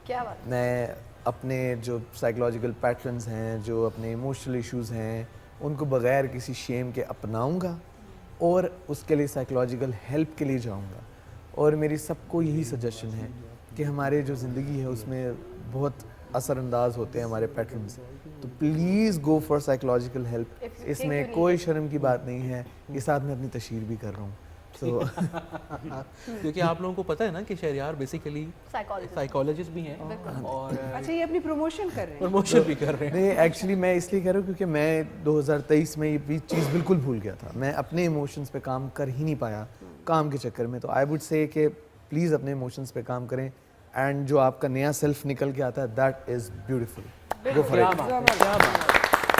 क्या बात? मैं अपने जो साइकोलॉजिकल पैटर्न्स हैं, जो अपने इमोशनल इश्यूज हैं, उनको बगैर किसी शेम के अपनाऊंगा और उसके लिए साइकोलॉजिकल हेल्प के लिए जाऊंगा। और मेरी सबको यही सजेशन है कि हमारे जो ज़िंदगी है उसमें बहुत असरअंदाज होते हैं हमारे पैटर्न्स, तो please go for psychological help. इसमें कोई शर्म की बात नहीं है, ये साथ में अपनी तशहीर भी कर रहा हूँ। तो क्योंकि आप लोगों को पता है ना कि शहरयार बेसिकली साइकोलॉजिस्ट भी हैं और अच्छा ये अपनी प्रमोशन कर रहे हैं। प्रमोशन भी कर रहे हैं। नहीं, एक्चुअली मैं इसलिए कह रहा हूँ क्योंकि मैं 2023 में ये चीज़ बिल्कुल भूल गया था। मैं अपने इमोशंस पे काम कर ही नहीं पाया काम के चक्कर में। तो आई वुड से कि प्लीज़ अपने इमोशंस पे काम करें एंड जो आपका नया सेल्फ निकल के आता है that is beautiful. Go for it.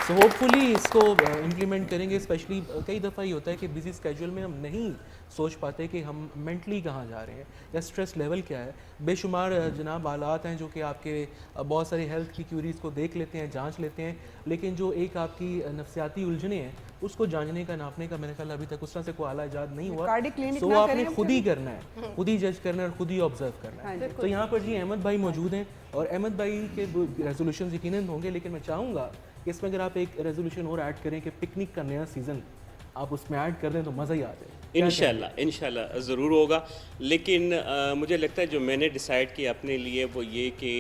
So hopefully इसको इम्प्लीमेंट करेंगे। स्पेशली कई दफ़ा ये होता है कि बिजी स्केड्यूल में हम नहीं सोच पाते कि हम मेंटली कहाँ जा रहे हैं या स्ट्रेस लेवल क्या है। बेशुमार जनाब हालात हैं जो कि आपके बहुत सारी हेल्थ की क्यूरीज़ को देख लेते हैं, जांच लेते हैं, लेकिन जो एक आपकी नफसियाती उलझने हैं उसको जानने का, नापने का मेरे ख्याल अभी तक उस तरह से कोई आला इजाद नहीं हुआ। तो आपने खुद ही करना है, खुद ही जज करना है और खुद ही ऑब्जर्व करना है। तो यहाँ पर जी अहमद भाई मौजूद हैं और अहमद भाई के रेजोल्यूशन यकीनन होंगे, लेकिन मैं चाहूँगा कि इसमें अगर आप एक रेजोल्यूशन और ऐड करें कि पिकनिक का नया सीज़न आप उसमें ऐड कर दें तो मज़ा ही आ जाए। इंशाल्लाह ज़रूर होगा, लेकिन मुझे लगता है जो मैंने डिसाइड किया अपने लिए वो ये कि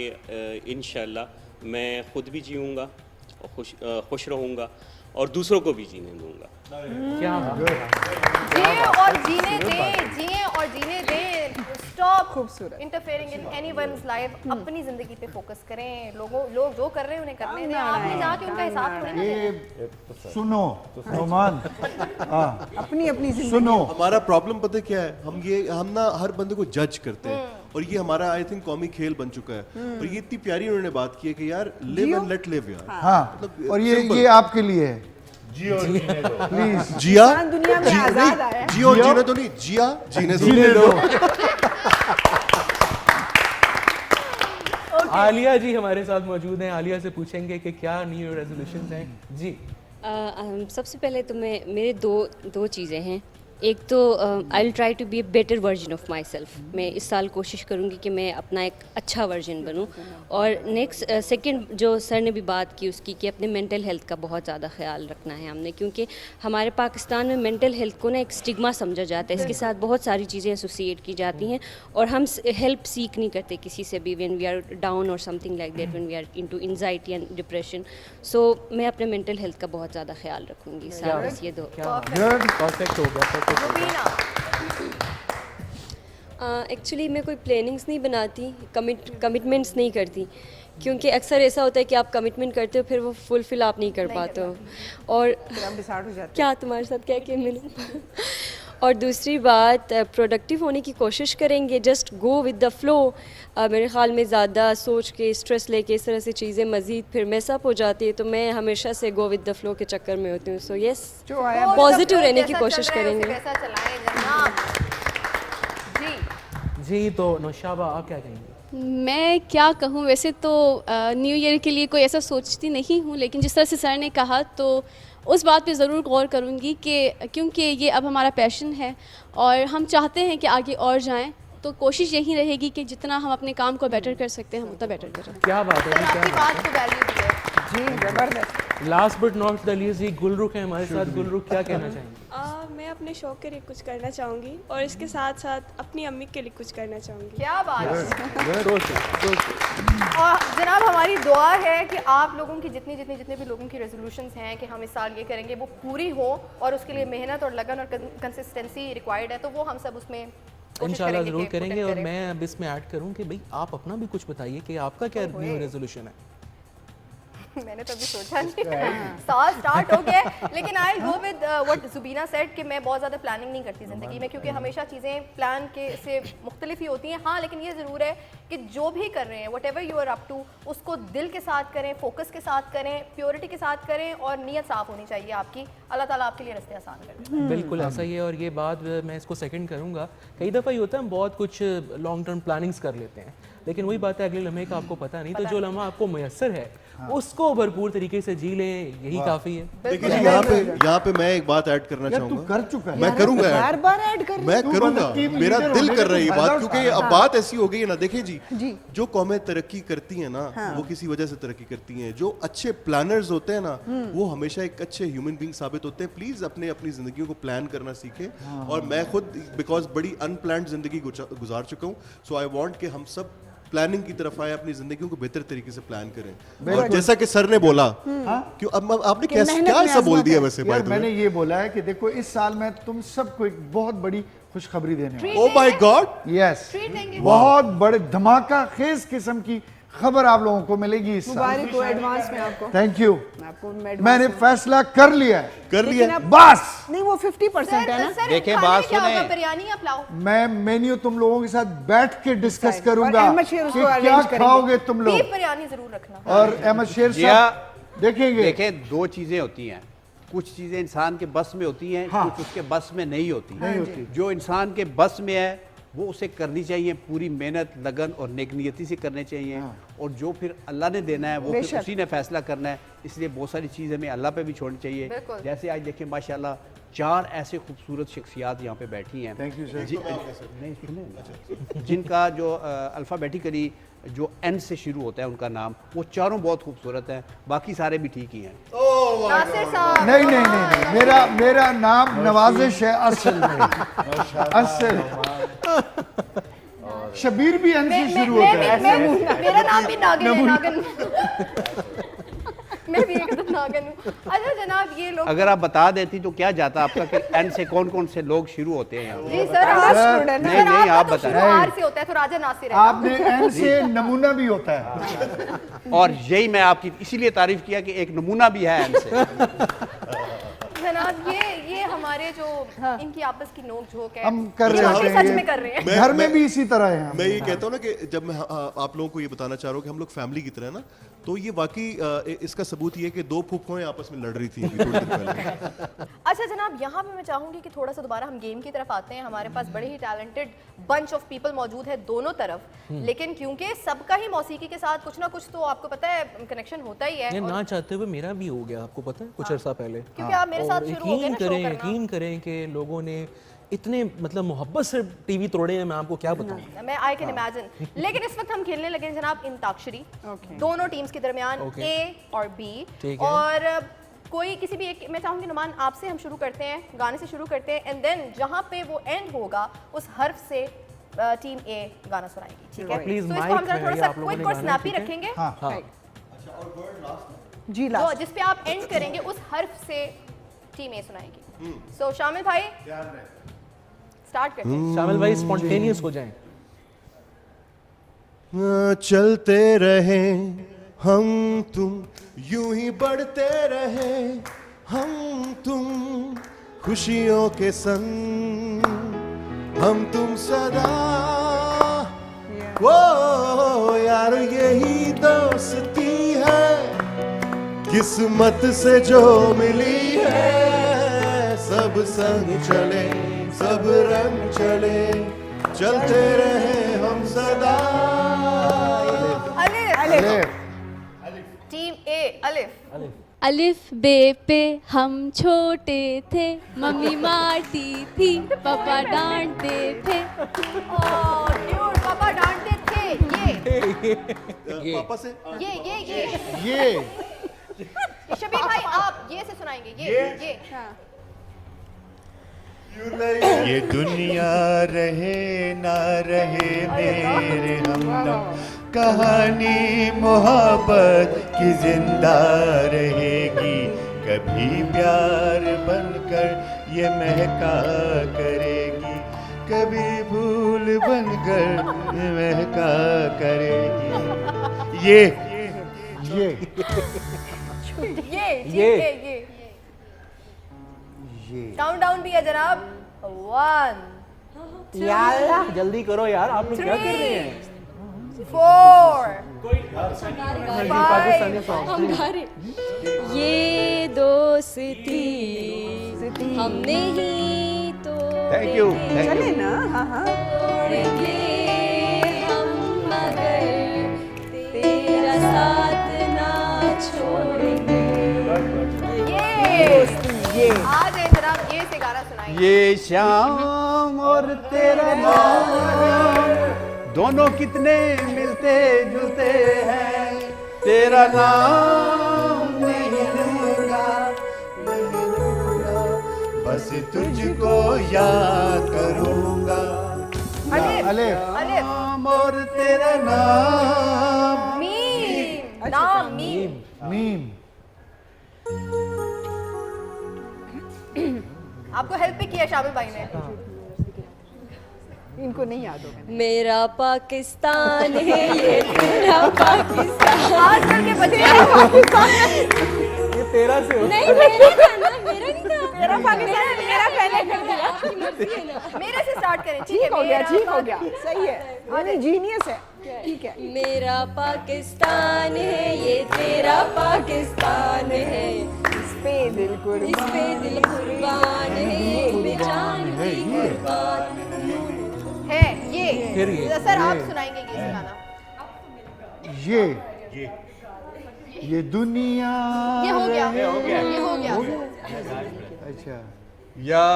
इंशाल्लाह मैं ख़ुद भी जीऊँगा और खुश रहूँगा और दूसरों को भी जीने दूँगा। क्या जिए और जीने दें, जिए और जीने दें। Stop interfering in anyone's life. अपनी ज़िंदगी पे फोकस करें। लोग जो कर रहे हैं उन्हें करने दें, आपने जाके उनका हिसाब थोड़ी ना दें। सुनो नोमान, अपनी अपनी सुनो। हमारा प्रॉब्लम पता है क्या है, हम ना हर बंदे को जज करते हैं और ये हमारा आई थिंक कौमी खेल बन चुका है। और ये इतनी प्यारी उन्होंने बात की है कि यार लिव एंड लेट लिव यार। हाँ, और ये आपके लिए है। जियो जीने दो प्लीज। जिया दुनिया में आजाद आया है। जियो जीने दो नहीं, जिया जीने दो। आलिया जी हमारे साथ मौजूद हैं। आलिया से पूछेंगे कि क्या न्यू ईयर रेजोल्यूशंस हैं जी। सबसे पहले तो मेरे दो चीज़ें हैं। एक तो I will try to be a better version of myself. मैं इस साल कोशिश करूँगी कि मैं अपना एक अच्छा वर्जन बनूँ। और नेक्स्ट सेकंड जो सर ने भी बात की उसकी कि अपने मेंटल हेल्थ का बहुत ज़्यादा ख्याल रखना है हमने, क्योंकि हमारे पाकिस्तान में मेंटल हेल्थ को ना एक स्टिग्मा समझा जाता है। इसके साथ बहुत सारी चीज़ें एसोसिएट की जाती हैं और हम हेल्प सीख नहीं करते किसी से भी व्हेन वी आर डाउन और something like that, when we are into anxiety and depression. So मैं अपने मेंटल हेल्थ का बहुत ज़्यादा ख्याल रखूँगी। साथ बस ये दो। परफेक्ट हो गया। एक्चुअली मैं कोई प्लानिंग्स नहीं बनाती, कमिटमेंट्स नहीं करती, क्योंकि अक्सर ऐसा होता है कि आप कमिटमेंट करते हो फिर वो फुलफिल आप नहीं कर पाते हो और क्या तुम्हारे साथ क्या मिलूँ। और दूसरी बात, प्रोडक्टिव होने की कोशिश करेंगे, just go with the flow. मेरे ख्याल में ज़्यादा सोच के स्ट्रेस लेके इस तरह से चीज़ें मज़ीद फिर मेसअप हो जाती है, तो मैं हमेशा से गो विद द फ्लो के चक्कर में होती हूँ। सो यस, पॉजिटिव रहने की कोशिश करेंगे। जी तो नौशाबा आप क्या कहेंगे? मैं क्या कहूँ, वैसे तो न्यू ईयर के लिए कोई ऐसा सोचती नहीं हूँ, लेकिन जिस तरह से सर ने कहा तो उस बात पे ज़रूर गौर करूँगी कि क्योंकि ये अब हमारा पैशन है और हम चाहते हैं कि आगे और जाएं, तो कोशिश यही रहेगी कि जितना हम अपने काम को बेटर कर सकते हैं हम उतना बेटर करें। क्या बात है, क्या बात है जी, जबरदस्त। Last but not the least जी गुलरुख है हमारे साथ। गुलरुख क्या कहना चाहेंगे? मैं अपने शौक के लिए कुछ करना चाहूँगी और इसके साथ साथ अपनी अम्मी के लिए कुछ करना चाहूँगी। क्या बात है। जनाब हमारी दुआ है कि आप लोगों की जितने भी लोगों की रेजोल्यूशंस हैं कि हम इस साल ये करेंगे वो पूरी हो और उसके लिए मेहनत और लगन और कंसिस्टेंसी रिक्वायर्ड है, तो वो हम सब उसमें इंशाल्लाह ज़रूर करेंगे। और मैं अब इसमें ऐड करूँ कि भाई आप अपना भी कुछ बताइए कि आपका क्या न्यू रेजोल्यूशन है। मैंने तो अभी सोचा नहीं, साल स्टार्ट हो गया है, लेकिन आई go with what Zubina said कि मैं बहुत ज़्यादा प्लानिंग नहीं करती ज़िंदगी में, क्योंकि हमेशा चीज़ें प्लान के से मुख्तलिफ ही होती हैं। हाँ, लेकिन ये ज़रूर है कि जो भी कर रहे हैं, whatever you are up to, उसको दिल के साथ करें, फोकस के साथ करें, प्योरिटी के साथ करें और नीयत साफ़ होनी चाहिए आपकी। अल्लाह ताला आपके लिए रास्ते आसान कर दे। बिल्कुल ऐसा ही है, और ये बात मैं इसको सेकंड करूँगा। कई दफ़ा ये होता है हम बहुत कुछ लॉन्ग टर्म प्लानिंग्स कर लेते हैं, लेकिन वही बात है अगले लम्हे का आपको पता नहीं, तो जो लम्हा आपको मैसर है उसको भरपूर तरीके से जी लें, यही काफ़ी है। देखिए जी, यहाँ पे मैं एक बात ऐड करना चाहूँगा। कर चुका है, मैं करूँगा, बार-बार ऐड कर, मैं करूँगा, मेरा दिल कर रही है बात, क्योंकि अब बात ऐसी हो गई है ना। देखिए जी, जो कौमें तरक्की करती हैं ना, वो किसी वजह से तरक्की करती हैं। जो अच्छे प्लानर्स होते हैं ना, वो हमेशा एक अच्छे ह्यूमन बीइंग साबित होते हैं। प्लीज अपनी जिंदगियों को प्लान करना सीखें। और मैं खुद बिकॉज बड़ी अनप्लान्ड जिंदगी गुजार चुका हूँ, सो आई वांट कि हम सब प्लानिंग की तरफ आए, अपनी जिंदगियों को बेहतर तरीके से प्लान करें। और जैसा कि सर ने बोला, क्यों अब आपने क्या ऐसा बोल दिया वैसे? यार मैंने ये बोला है कि देखो इस साल मैं तुम सबको एक बहुत बड़ी खुशखबरी देने वाला हूं। ओह माय गॉड, यस, बहुत बड़े धमाका खेज किस्म की खबर आप लोगों को मिलेगी इस साल। मुबारक हो एडवांस में आपको। Thank you. मैंने फैसला कर लिया है, बस। नहीं, वो 50% है ना। देखिए बात सुने, बिरयानी आप लाओ, मैं मेन्यू तुम लोगों के साथ बैठ के डिस्कस करूंगा कि क्या क्या खाओगे तुम लोग। बिरयानी जरूर रखना। और अहमद शेर साहब देखेंगे। देखिए दो चीजें होती हैं, कुछ चीजें इंसान के बस में होती हैं, कुछ उसके बस में नहीं होती। जो इंसान के बस में है वो उसे करनी चाहिए, पूरी मेहनत लगन और नेकनियती से करने चाहिए। और जो फिर अल्लाह ने देना है वो फिर उसी ने फैसला करना है। इसलिए बहुत सारी चीज़ हमें अल्लाह पे भी छोड़नी चाहिए। जैसे आज देखें माशाल्लाह 4 ऐसे खूबसूरत शख्सियात यहाँ पे बैठी हैं। Thank you sir. नहीं सुने, जिनका जो अल्फ़ाबेटिकली जो एन से शुरू होता है उनका नाम, वो चारों बहुत खूबसूरत हैं, बाकी सारे भी ठीक ही हैं। नहीं, मेरा नाम नवाजिश है असल में। असल शबीर भी एन से शुरू होता है। मेरा नाम भी नागिन है, नागिन। मैं भी एकदम नागिन हूँ। अच्छा जनाब, ये लोग अगर आप बता देती तो क्या जाता आपका कि एन से कौन कौन से लोग शुरू होते हैं? जी सर, नहीं आप बताएं। आर से होता है तो राजा नासिर है। आपने एन से नमूना भी होता है। और यही मैं आपकी इसीलिए तारीफ किया कि एक नमूना भी है एन से। जनाब ये हमारे जो इनकी आपस की नोक झोंक है, हम कर रहे हैं, सच में कर रहे हैं। घर में भी इसी तरह है। मैं ये कहता हूँ ना कि जब मैं आप लोगों को ये बताना चाह रहा हूँ कि हम लोग फैमिली की तरह ना, तो ये वाकई इसका सबूत ये कि 2 फूफों आपस में लड़ रही थी थोड़ी देर पहले। अच्छा जनाब, यहाँ पे मैं चाहूंगी कि थोड़ा सा दोबारा हम गेम की तरफ आते हैं। हमारे पास बड़े ही टैलेंटेड बंच ऑफ पीपल मौजूद है दोनों तरफ, लेकिन क्योंकि सबका ही मौसीकी के साथ कुछ ना कुछ तो आपको पता है कनेक्शन होता ही है। ना चाहते हुए मेरा भी हो गया, आपको पता है, कुछ अरसा पहले। क्योंकि आप मेरे साथ शुरू हो गए ना शो करना। यकीन करें कि लोगों ने इतने मतलब मोहब्बत से टीवी तोड़े हैं, मैं आपको क्या बताऊं। मैं आई कैन इमेजिन। लेकिन इस वक्त हम खेलने लगे हैं जनाब इंताक्षरी, दोनों टीम्स के दरमियान, ए और बी। और कोई किसी भी एक, मैं चाहूंगी नुमान आपसे हम शुरू करते हैं, गाने से शुरू करते हैं, एंड देन जहां पे वो एंड होगा उस हर्फ से टीम ए गाना सुनाएगी, ठीक है? तो इसको हम जरा थोड़ा सा क्विक और स्नैपी रखेंगे। जी तो जिस पे आप एंड करेंगे उस हर्फ से टीम ए सुनाएगी। सो शामिल भाई स्टार्ट करते हैं। शामिल भाई स्पॉन्टेनियस हो जाएं। चलते रहे हम तुम, यूं ही बढ़ते रहे हम तुम, खुशियों के संग हम तुम सदा। वो यार यही दोस्ती है, किस्मत से जो मिली है। सब संग चले, सब रंग चले, चलते रहे हम सदा। अलिफ। टीम ए अलिफ। अलिफ बे पे हम छोटे थे, मम्मी मारती थी, पापा डांटते थे। क्यूट, पापा डांटते थे। ये पापा से ये शबीर भाई आप ये से सुनाएंगे। ये ये दुनिया रहे ना रहे मेरे हमदम, कहानी मोहब्बत की जिंदा रहेगी। कभी प्यार बनकर ये महका करेगी, कभी भूल बनकर ये महका करेगी। ये ये काउंट डाउन भी है जनाब। 1 यार जल्दी करो यार, आप लोग क्या कर रहे हैं? 4 ये दोस्ती हमने ही तो थैंक यू चले ना। हाँ हाँ तोड़ेंगे हम मगर तेरा साथ ना छोड़ेंगे। ये आ जाए जनाब, ये से गाना सुनाइए। ये शाम और तेरा नाम दोनों कितने मिलते जुलते हैं, तेरा नाम नहीं लूंगा, बस तुझको याद करूंगा। नाम और तेरा नाम मीम, नाम मीम। मीम। आपको हेल्प भी किया शामिल भाई ने। इनको नहीं याद होगा। मेरा पाकिस्तान है ये तेरा पाकिस्तान। आजकल के बच्चे ये तेरा से हो। नहीं मेरा था ना, मेरा नहीं था। मेरा पाकिस्तान है, मेरा पहले कर दिया। मेरे से स्टार्ट करें। ठीक हो गया, ठीक हो गया, सही है। अरे जीनियस है, ठीक है। मेरा पाकिस्तान है ये तेरा पाकिस्तान है, इस पे दिल कुर्बान, इस पे दिल कुर्बान है, ये बेजान भी कुर्बान है। फिर ये सर आप सुनाएंगे ये गाना। ये दुनिया ये हो गया, ये हो गया, ये हो गया। अच्छा या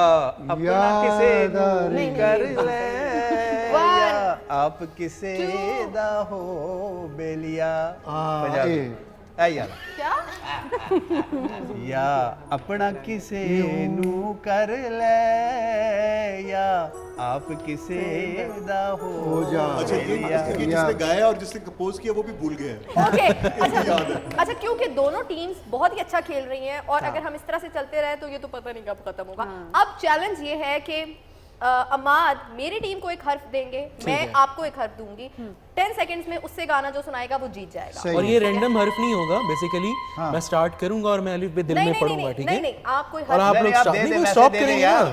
अपना किसे नहीं, कर ले One, या आप किसे दा हो बेलिया। पंजाबी यार क्या? या अपना किसे नू कर ले या आप किसे दा हो जा। अच्छा ये जिसने गाया और जिसने कंपोज किया वो भी भूल गए हैं। ओके अच्छा याद है। अच्छा, क्योंकि दोनों टीम्स बहुत ही अच्छा खेल रही हैं और अगर हम इस तरह से चलते रहे तो ये तो पता नहीं कब खत्म होगा। अब चैलेंज ये है कि अमाद मेरी टीम को एक हर्फ देंगे, मैं आपको एक हर्फ दूंगी। 10 सेकंड्स में उससे गाना जो सुनाएगा वो जीत जाएगा। और ये रैंडम हर्फ नहीं होगा बेसिकली। मैं स्टार्ट करूंगा और मैं अलिफ बे दिल में पढ़ूंगा, ठीक है? नहीं आप कोई और आप लोग स्टॉप करेंगे यार,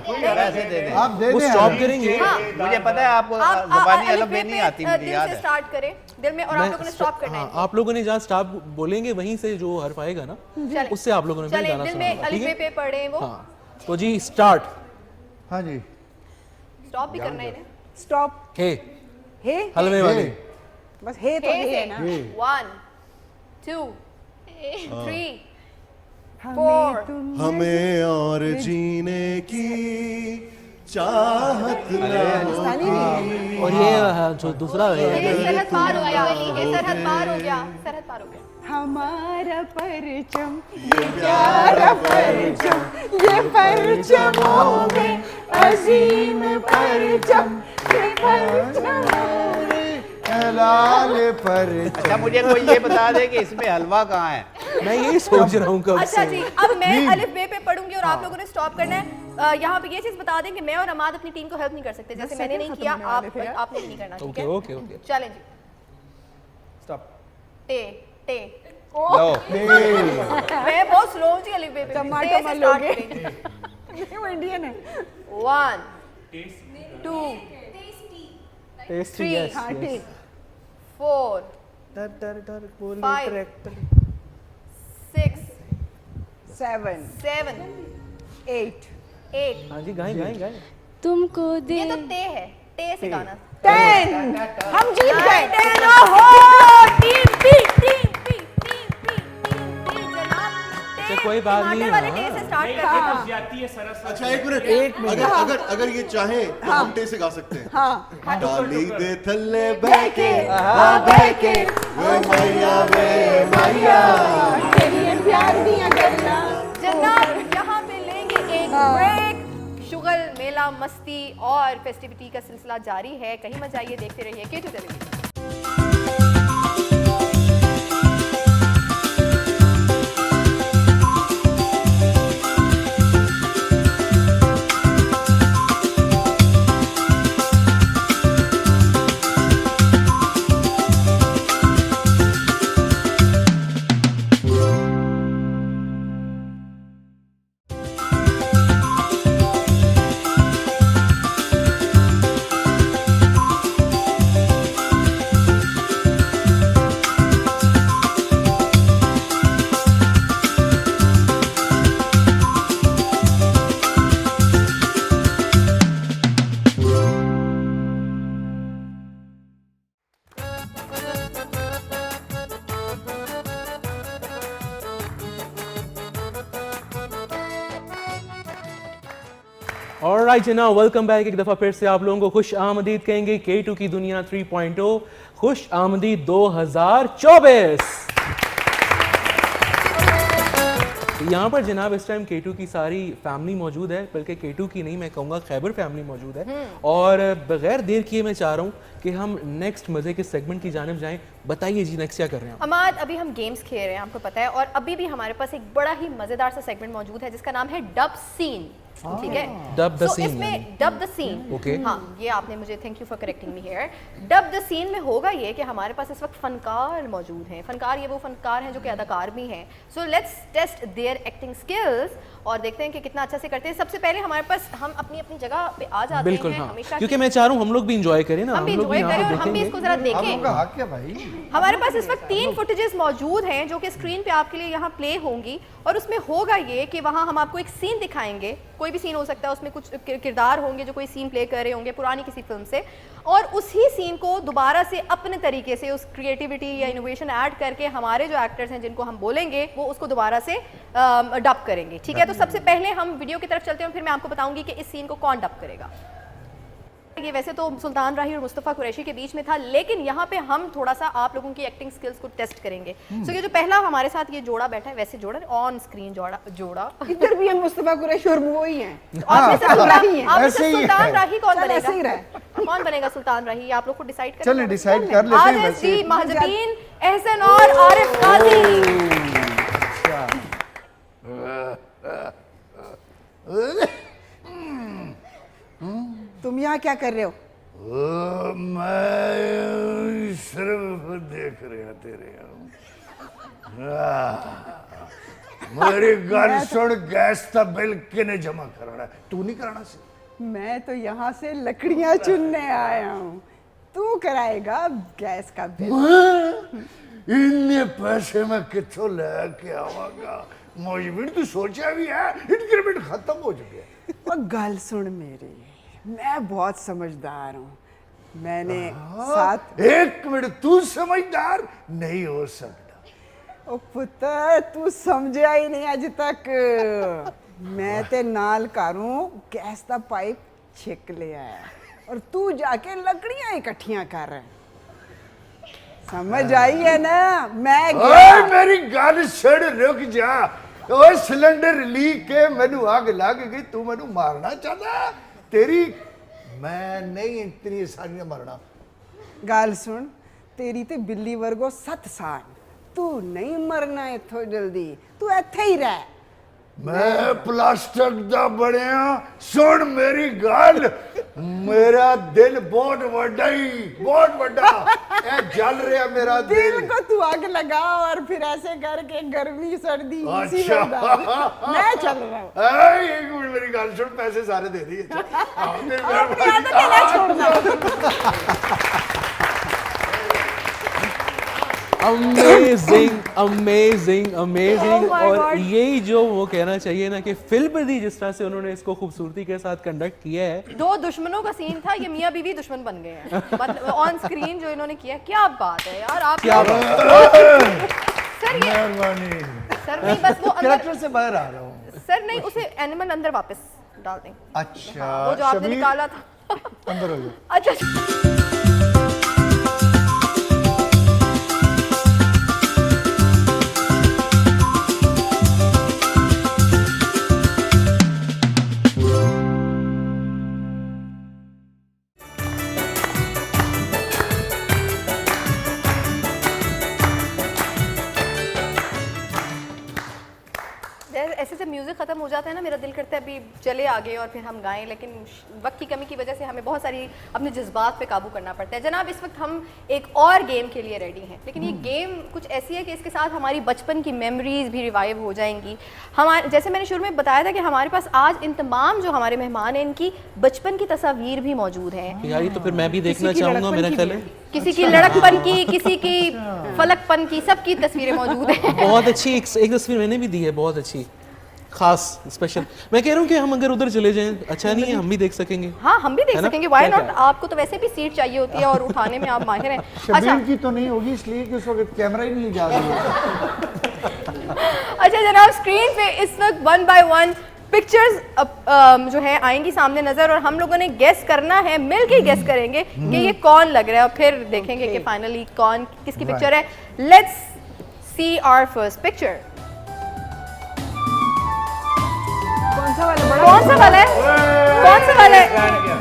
आप दे वो दें स्टॉप करेंगे। मुझे पता है आपको ज़बानी अलग में नहीं आती, मुझे याद से है। स्टार्ट करें दिल में और आप लोगों ने स्टॉप करना है। आप लोगों ने जहाँ स्टॉप बोलेंगे वहीं से जो हर्फ आएगा ना उससे आप लोगों ने चले गाना दिल में सुनाना, अलिफ ठीक है? पे पढ़े वो। हाँ तो जी स्टार्ट। हाँ जी स्टॉप भी करना है ना। स्टॉप। हे हे हलवे वाले बस हे तो हे है ना। 1 2 3 4 हमें और जीने की चाहत पाकिस्तानी और ये जो दूसरा ये सरहद पार हो गया, ये सरहद पार हो गया, सरहद पार हो गया। हमारा परचम ये प्यारा परचम, ये परचमों में अजीम परचम, ये परचम लाल पर। अच्छा मुझे कोई ये बता दे कि इसमें हलवा कहाँ है। मैं यही सोच रहा हूँ कब अच्छा से। जी, अब मैं अलिफ बे पे पढ़ूंगी और आप लोगों ने स्टॉप करना है। यहाँ पे ये चीज बता दें कि मैं और अमाद अपनी टीम को हेल्प नहीं कर सकते, जैसे मैंने नहीं किया आपने नहीं करना, ठीक है? ओके ओके चलें जी। स्टॉप। टे टे लो मैं बहुत स्लो हूँ जी अलिफ बे पे। टमाटर मत लोगे। वो इंडियन है। 1 2 टेस्टी यस यस 4 5 6 7 7 8 8 हाँ जी गाएं गाएं गाएं। तुमको दे ये तो ते है, ते से गाना। 10 हम जीत गए। 10 ओहो टीम जनाब। कोई बात नहीं। टमाटर वाले टे से स्टार्ट करते हैं। अच्छा एक मिनट अगर ये चाहे तो हम टे से गा सकते हैं। हाँ डाली दे थल्ले बहके बहके वे मैया वे मैया तेरी प्यार दिया करना। जनाब यहाँ पे लेंगे एक ब्रेक। शुगल मेला मस्ती और फेस्टिविटी का सिलसिला जारी है, कहीं मत जाइए, देखते रहिए K2 टेलीविजन। ऑलराइट जनाब, वेलकम बैक। एक दफ़ा फिर से आप लोगों को खुश आमदीद कहेंगे K2 की दुनिया 3.0, खुश आमदीद 2024। यहाँ पर जनाब इस टाइम K2 की सारी फैमिली मौजूद है, बल्कि K2 की नहीं मैं कहूँगा खैबर फैमिली मौजूद है। और बगैर देर किए मैं चाह रहा हूँ कि हम नेक्स्ट मज़े के सेगमेंट की जानिब जाएं। बताइए जी, नेक्स्ट क्या कर रहे हैं? अमाद, अभी हम गेम्स खेल रहे हैं, आपको पता है, और अभी भी हमारे पास एक बड़ा ही मज़ेदार सा सेगमेंट मौजूद है जिसका नाम है डब सीन। ठीक है, डब द सीन। इसमें डब द सीन, ओके, हाँ, ये आपने मुझे, thank you for correcting me here. Dub the scene में होगा ये कि हमारे पास इस वक्त फनकार मौजूद हैं। फनकार ये वो फनकार हैं जो कि अदाकार भी हैं। So let's test their acting skills और देखते हैं कि कितना अच्छा से करते हैं। सबसे पहले हमारे पास, हम अपनी अपनी जगह पे आ जाते बिल्कुल, हैं हाँ, हमेशा, क्योंकि मैं चाह रहा हूँ हम लोग भी इंजॉय करें ना, हम भी इंजॉय करें और हम भी इसको जरा देखें। हमारे पास इस वक्त 3 फुटेजेस मौजूद हैं जो कि स्क्रीन पे आपके लिए यहाँ प्ले होंगी, और उसमें होगा ये कि वहाँ हम आपको एक सीन दिखाएंगे, कोई भी सीन हो सकता है, उसमें कुछ किरदार होंगे जो कोई सीन प्ले कर रहे होंगे पुरानी किसी फिल्म से, और उसी सीन को दोबारा से अपने तरीके से उस क्रिएटिविटी या इनोवेशन ऐड करके हमारे जो एक्टर्स हैं जिनको हम बोलेंगे वो उसको दोबारा से डब करेंगे। ठीक है, तो सबसे पहले हम वीडियो की तरफ चलते हैं, फिर मैं आपको बताऊंगी कि इस सीन को कौन डब करेगा। ये वैसे तो सुल्तान राही और मुस्तफ़ा कुरैशी के बीच में था, लेकिन यहाँ पे हम थोड़ा सा आप लोगों की एक्टिंग स्किल्स को टेस्ट करेंगे। सो ये जो पहला हमारे साथ ये जोड़ा बैठा है, वैसे जोड़ा ऑन स्क्रीन जोड़ा इधर भी हम मुस्तफ़ा कुरैशी और वो ही हैं। सुल्तान राही कौन बनेगा? कौन बनेगा सुल्तान राही? आप लोग को डिसाइड कर, चलें डिसाइड कर लेते हैं। वैसे महजबीन, एहसन और आरिफ काजी। तुम यहाँ क्या कर रहे हो? मैं सिर्फ देख रहा तेरे मेरी गल सुन, गैस का बिल किने जमा कराना? तू नहीं कराना सी? मैं तो यहाँ से लकड़ियाँ चुनने आया हूँ, तू कराएगा गैस का बिल। इन्ने पैसे मैं किथों लेके आवांगा? मौजूद तू सोचा भी है इंक्रीमेंट खत्म हो चुके हैं। और गल सुन मेरी, मैं बहुत समझदार हूँ, मैंने साथ। एक मिनट, तू समझदार नहीं हो सकता। ओ पुत्र, तू समझा ही नहीं आज तक। मैं ते नाल कारूं गैस का पाइप छिक लिया है और तू जाके लकड़ियां इकट्ठियां कर रहा है। समझ आई है ना? मैं गया। मेरी गल सुन, रुक जा। ओ सिलेंडर लीक के मैनू आग लग गई, तू मैनू मारना चाहता? तेरी मैं नहीं इतनी आसानी मरना। गल सुन, तेरी ते बिल्ली वर्गो 7 साल, तू नहीं मरना इथों जल्दी, तू इत्थे ही रह। मैं प्लास्टिक दा बनिया, सुन मेरी गल, मेरा दिल बहुत वड्डा ही, बहुत वड्डा। ए जल रहा मेरा दिल को तू आग लगा और फिर ऐसे करके गर्मी सर्दी इसी में डाल। मैं चल रहा हूँ। एक मिनट मेरी गल सुन, पैसे सारे दे दिए। Amazing amazing amazing. और यही जो वो कहना चाहिए ना कि फिल्म दी जिस तरह से उन्होंने इसको खूबसूरती के साथ कंडक्ट किया है। 2 दुश्मनों का सीन था, ये मियां बीवी दुश्मन बन गए हैं मतलब ऑन स्क्रीन जो इन्होंने किया। क्या बात है यार, आप क्या सर मेहरबानी। सर नहीं, बस वो कैरेक्टर से बाहर आ रहा हूँ। सर नहीं, उसे एनिमल अंदर वापस डाल दें। अच्छा, वो जो आपने निकाला था अंदर हो गया। अच्छा ऐसे से म्यूज़िक ख़त्म हो जाता है ना, मेरा दिल करता है अभी चले आगे और फिर हम गाएं, लेकिन वक्त की कमी की वजह से हमें बहुत सारी अपने जज्बात पे काबू करना पड़ता है। जनाब, इस वक्त हम एक और गेम के लिए रेडी हैं, लेकिन ये गेम कुछ ऐसी है कि इसके साथ हमारी बचपन की मेमोरीज भी रिवाइव हो जाएंगी। हमारे, जैसे मैंने शुरू में बताया था कि हमारे पास आज इन तमाम जो हमारे मेहमान हैं इनकी बचपन की तस्वीर भी मौजूद हैं। यार ये तो फिर मैं भी देखना चाहूँगा, मेरा ख्याल है किसी की लड़कपन की, किसी की फलकपन की, सबकी तस्वीरें मौजूद हैं। बहुत अच्छी एक तस्वीर मैंने भी दी है, बहुत अच्छी, खास स्पेशल। मैं कह रहा हूँ कि हम अगर उधर चले जाएं, अच्छा नहीं है, हम भी देख सकेंगे। हाँ, हम भी देख सकेंगे, व्हाई नॉट। आपको तो वैसे भी सीट चाहिए होती है और उठाने में आप माहिर हैं। शबीर की तो नहीं होगी इसलिए कि उस वक्त कैमरा ही नहीं जा रहा है। अच्छा जनाब, स्क्रीन पे इस वक्त 1 by 1 पिक्चर्स जो है आएंगी सामने नजर और हम लोगों ने गेस करना है, मिल के गेस करेंगे कि ये कौन लग रहा है और फिर देखेंगे कि फाइनली कौन किसकी पिक्चर है। Let's see our first picture. कौन सा वाला बड़ा? कौन सा वाला है? कौन सा वाला है?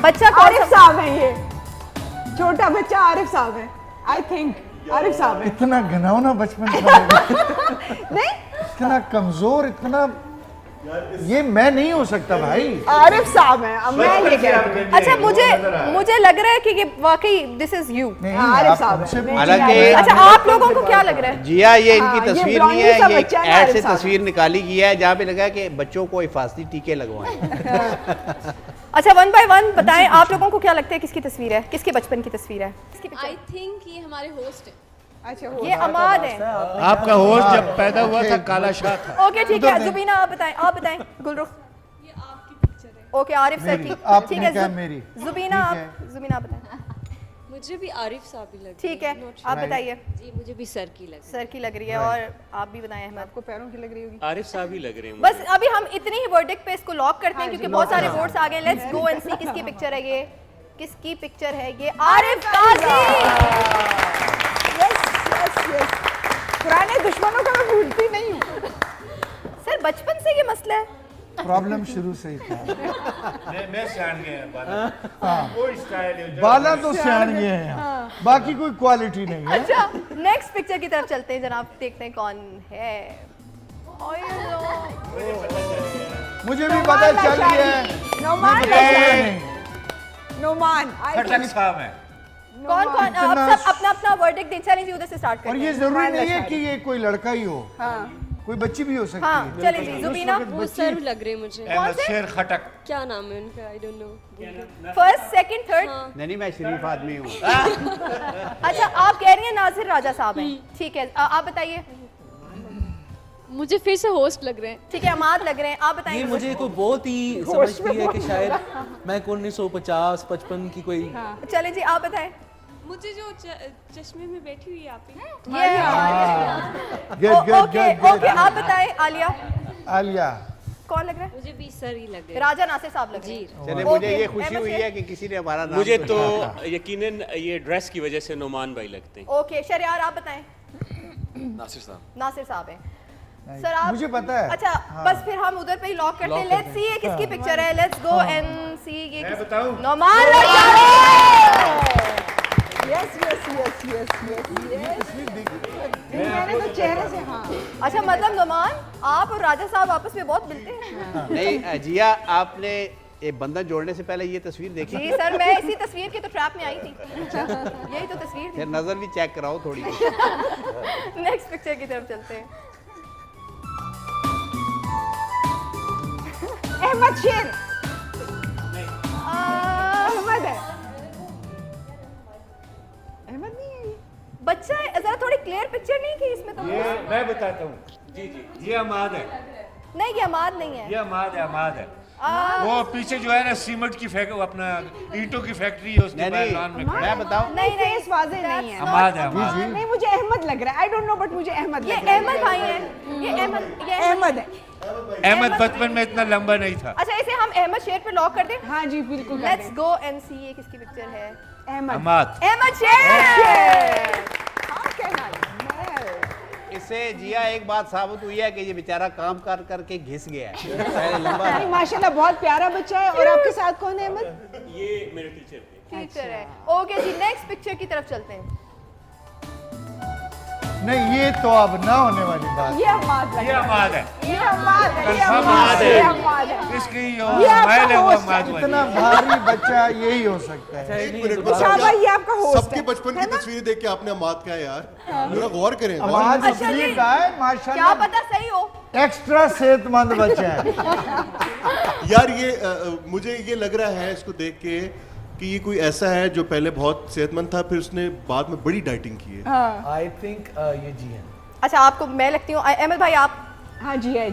बच्चा कौन आरिफ साहब है ये, छोटा बच्चा आरिफ साहब है, आई थिंक आरिफ साहब है। इतना घिनौना बचपन था नहीं, इतना कमजोर, इतना ये मैं नहीं हो सकता भाई। आरिफ साहब है, अब मैं ये कहती हूँ। अच्छा मुझे लग रहा है कि ये वाकई दिस इज यू। आरिफ साहब है। हालांकि अच्छा आप लोगों को क्या लग रहा है? जिया ये इनकी हाँ, ये तस्वीर ब्राउनी नहीं है, सा ये बच्चा है ना, ऐड से आरिफ साहब। तस्वीर निकाली गई है जहाँ पे लगा है कि बच्चों को हिफाजती टीके लगवाएं। अच्छा 1 by 1 बताएं आप लोगों को क्या लगता है किसकी तस्वीर है, किसके बचपन की तस्वीर है? आई थिंक ये हमारे होस्ट है। अच्छा ये अमाद है। आपका होस्ट जब पैदा हुआ था काला शाह था। ओके ठीक है, जुबीना आप बताएं गुलरुख। ये आपकी पिक्चर है। ओके आरिफ सर की आपने ठीक है। कहा मेरी। जुबीना ठीक आप जुबीना आप बताएं। मुझे भी आरिफ साहब ही लग ठीक है आप बताइए। जी मुझे भी सर की लग सर की लग रही है और आप भी बताएं अहमद। आपको पैरों की लग रही होगी। आरिफ साहब ही लग रहे हैं बस अभी हम इतनी ही वर्डिक्ट पे इसको लॉक करते हैं क्योंकि बहुत सारे वोट्स आ गए। लेट्स गो एंड सी किसकी पिक्चर है ये, किसकी पिक्चर है ये? आरिफ काजी। यस पुराने दुश्मनों को मैं भूलती नहीं हूँ। सर बचपन से ये मसला है। प्रॉब्लम शुरू से ही था। मैं सियान गए हैं बाला। हाँ। कोई स्टाइल है बाला तो सियान गए हैं यहाँ, बाकी कोई क्वालिटी नहीं है। अच्छा नेक्स्ट पिक्चर की तरफ चलते हैं जनाब, देखते हैं कौन है। मुझे भी पता चल गया है। नोमान खटक साहब है। कौन आप सब अपना अपना वर्डिक्ट दें। चलिए जी उधर से स्टार्ट करते और हैं। ये जरूरी नहीं है कि ये कोई लड़का ही हो, कोई बच्ची भी हो सकती हाँ, है। चलिए जी जुबीना। वो सर लग रहे हैं मुझे। अहमद शेर खटक। क्या नाम है उनका? I don't know. First second third. नहीं मैं शरीफ आदमी हूँ। अच्छा आप कह रही हैं नासिर राजा साहब हैं, ठीक है आप बताइए। मुझे फिर से होस्ट लग रहे हैं। ठीक है अमाद लग रहे हैं, आप बताइए। ये मुझे तो बहुत ही समझती है कि शायद मैं 1950-55 की कोई। चले जी आप बताएं। मुझे जो चश्मे में बैठी हुई आप ही। ओके आप बताएं। आलिया। आलिया कौन लग रहा है? मुझे भी सर ही लग रहे हैं। राजा नासिर साहब लग रहे हैं। चलिए मुझे ये खुशी हुई है कि किसी ने हमारा नाम मुझे तो यकीनन ये ड्रेस की वजह से नोमान भाई लगते हैं। ओके शरियार आप बताएं। नासिर साहब हैं। सर आप मुझे पता है। अच्छा बस फिर हम उधर पे ही लॉक करते हैं। लेट्स सी ये किसकी पिक्चर है। लेट्स गो एंड सी ये मैं बताऊं? नोमान मैंने तो चेहरे से हाँ। अच्छा मतलब नोमान आप और राजा साहब आपस में बहुत मिलते हैं। नहीं जिया आपने ये बंधन जोड़ने से पहले ये तस्वीर देखी? जी सर मैं इसी तस्वीर के तो ट्रैप में आई थी। यही तो तस्वीर थी। फिर नजर भी चेक कराओ थोड़ी। नेक्स्ट पिक्चर की तरफ चलते हैं। अहमद शेर। अहमद है। अहमद नहीं है ये। बच्चा है जरा थोड़ी क्लियर पिक्चर नहीं की इसमें तो। ये मैं बताता हूँ। जी ये अमाद है। नहीं ये अमाद नहीं है। ये अमाद है। वो पीछे जो है ना सीमेंट की अपना ईंटों की फैक्ट्री है उसके मैदान में खड़ा है। मैं बताऊं? नहीं इस वाजे नहीं है। अमाद है। नहीं मुझे अहमद लग रहा है। आई डोंट नो बट मुझे अहमद ये लग रहा है। अहमद भाई हैं। ये अहमद है। अहमद बचपन में इतना लंबा नहीं था। अच्छा इसे हम अहमद शेर पे लॉक कर दें। हाँ जी बिल्कुल। लेट्स गो एंड सी ये किसकी पिक्चर है। अहमद शेर। इससे जिया एक बात साबित हुई है कि ये बेचारा काम कर करके घिस गया है। पहले लंबा नहीं माशाल्लाह बहुत प्यारा बच्चा है। और आपके साथ कौन है अहमद? ये मेरे टीचर थे। टीचर है। ओके जी नेक्स्ट पिक्चर की तरफ चलते हैं। नहीं ये तो अब ना होने वाली बात। ये अमाद है। ये अमाद है। ये अमाद है। ये कंफर्म अमाद है। है। ये अमाद है। इसकी ये आपका होस्ट है। इतना भारी बच्चा यही हो सकता है। एक मिनट अच्छा भाई ये आपका होस्ट सबके है। बचपन की तस्वीरें देख के आपने अमाद कहा यार, जरा गौर करें। अमाद अच्छा इसलिए जी। कहा है क्या माशाल्लाह पता सही हो। एक्स्ट्रा सेहतमंद बच्चा है। यार ये मुझे ये लग रहा है इसको देख के कि ये कोई ऐसा है जो पहले बहुत सेहतमंद था फिर उसने बाद में बड़ी डाइटिंग की है। आई थिंक ये जी है। अच्छा आपको मैं लगती हूँ अहमद भाई आप। हाँ जी है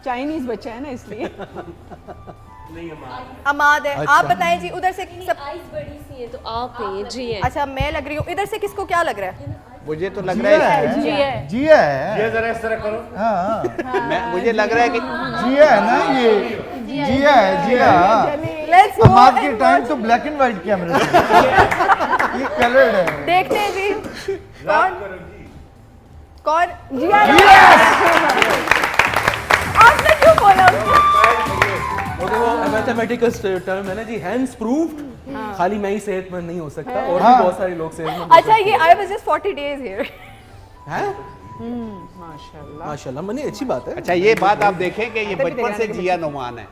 चाइनीज बच्चा है ना इसलिए। अमाद है। अच्छा। आप बताएं जी उधर से सब। आइज बड़ी सी है तो आप हैं जी है। अच्छा मैं लग रही हूँ। इधर से किसको क्या लग रहा है? मुझे तो लग रहा है जिया है। ये जरा इस तरह करो। हाँ मुझे लग रहा है कि जिया है ना, ये जिया है, जिया। अमाद के टाइम तो ब्लैक एंड व्हाइट कैमरे थे, ये कलर्ड है। देखते हैं जी कौन जिया। आपने क्यों बोला? मैथमेटिकल टर्म है ना जी, हैंड्स प्रूव्ड। खाली मैं ही सेहतमंद नहीं हो सकता, और हाँ। भी बहुत सारे लोग सेहतमंद। अच्छा, ये I was just 40 days here। हैं? माशाल्लाह माशाल्लाह, मनी अच्छी बात है। अच्छा, ये बात आप देखें कि ये बचपन से जिया नुमान है।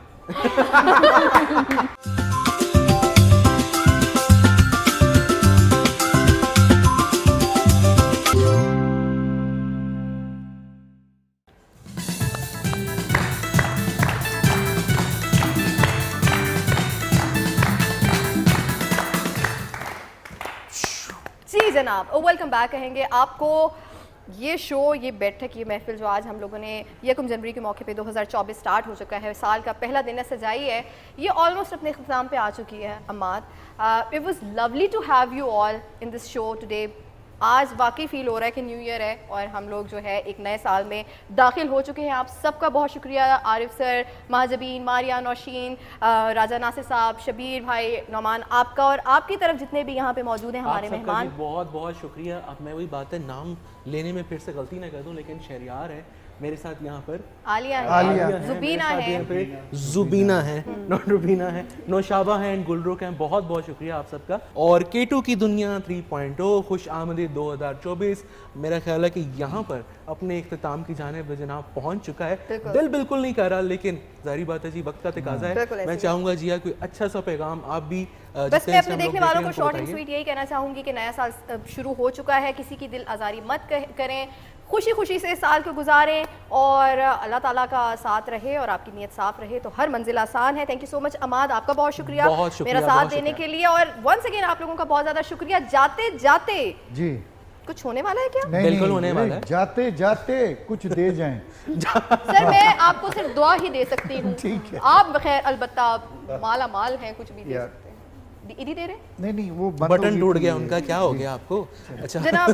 जी जनाब, वेलकम बैक कहेंगे आपको। ये शो, ये बैठक, ये महफिल जो आज हम लोगों ने 1 जनवरी के मौके पे 2024 स्टार्ट हो चुका है, साल का पहला दिन है, सजाई है, ये ऑलमोस्ट अपने इख्तिताम पे आ चुकी है। Ammad, it was lovely to have you all in this show today. आज वाकई फ़ील हो रहा है कि न्यू ईयर है और हम लोग जो है एक नए साल में दाखिल हो चुके हैं। आप सबका बहुत शुक्रिया, आरिफ सर, महाजबीन, मारिया, नौशीन, राजा नासिर साहब, शबीर भाई, नौमान, आपका और आपकी तरफ जितने भी यहाँ पे मौजूद हैं हमारे मेहमान, बहुत बहुत शुक्रिया। अब मैं वही बात है, नाम लेने में फिर से गलती ना कर दूं, लेकिन शहरियार है मेरे साथ यहाँ पर, आलिया है, जुबीना है, जुबीना है, रुबीना है, नौशाबा है, गुलरुख हैं। बहुत बहुत शुक्रिया आप सबका। और केटू की दुनिया 3.0 खुश आमदीद 2024 मेरा ख्याल है कि यहाँ पर अपने इख्तिताम की जानिब जनाब पहुँच चुका है। दिल बिल्कुल नहीं कर रहा, लेकिन जाहिर बात है जी, वक्त का तकाजा है। मैं चाहूँगा जिया कोई अच्छा सा पैगाम आप भी बस मैं अपने देखने वालों को शॉर्ट एंड स्वीट यही कहना चाहूँगी कि नया साल शुरू हो चुका है, किसी की दिल आज़ारी मत करें, खुशी खुशी से साल को गुजारें और अल्लाह ताला का साथ रहे और आपकी नीयत साफ रहे तो हर मंजिल आसान है। थैंक यू सो मच अमाद, आपका बहुत शुक्रिया मेरा साथ देने के लिए, और वंस अगेन आप लोगों का बहुत ज़्यादा शुक्रिया। जाते जाते जी कुछ होने वाला है क्या? बिल्कुल होने वाला है। जाते जाते कुछ दे जाएं। सर मैं आपको सिर्फ दुआ ही दे सकती हूँ, ठीक है। आप बखैर अलबत्ता माला माल हैं, कुछ भी दे सकते हैं। इधर दे रहे? नहीं, वो बटन टूट गया उनका, क्या हो गया आपको? अच्छा जनाब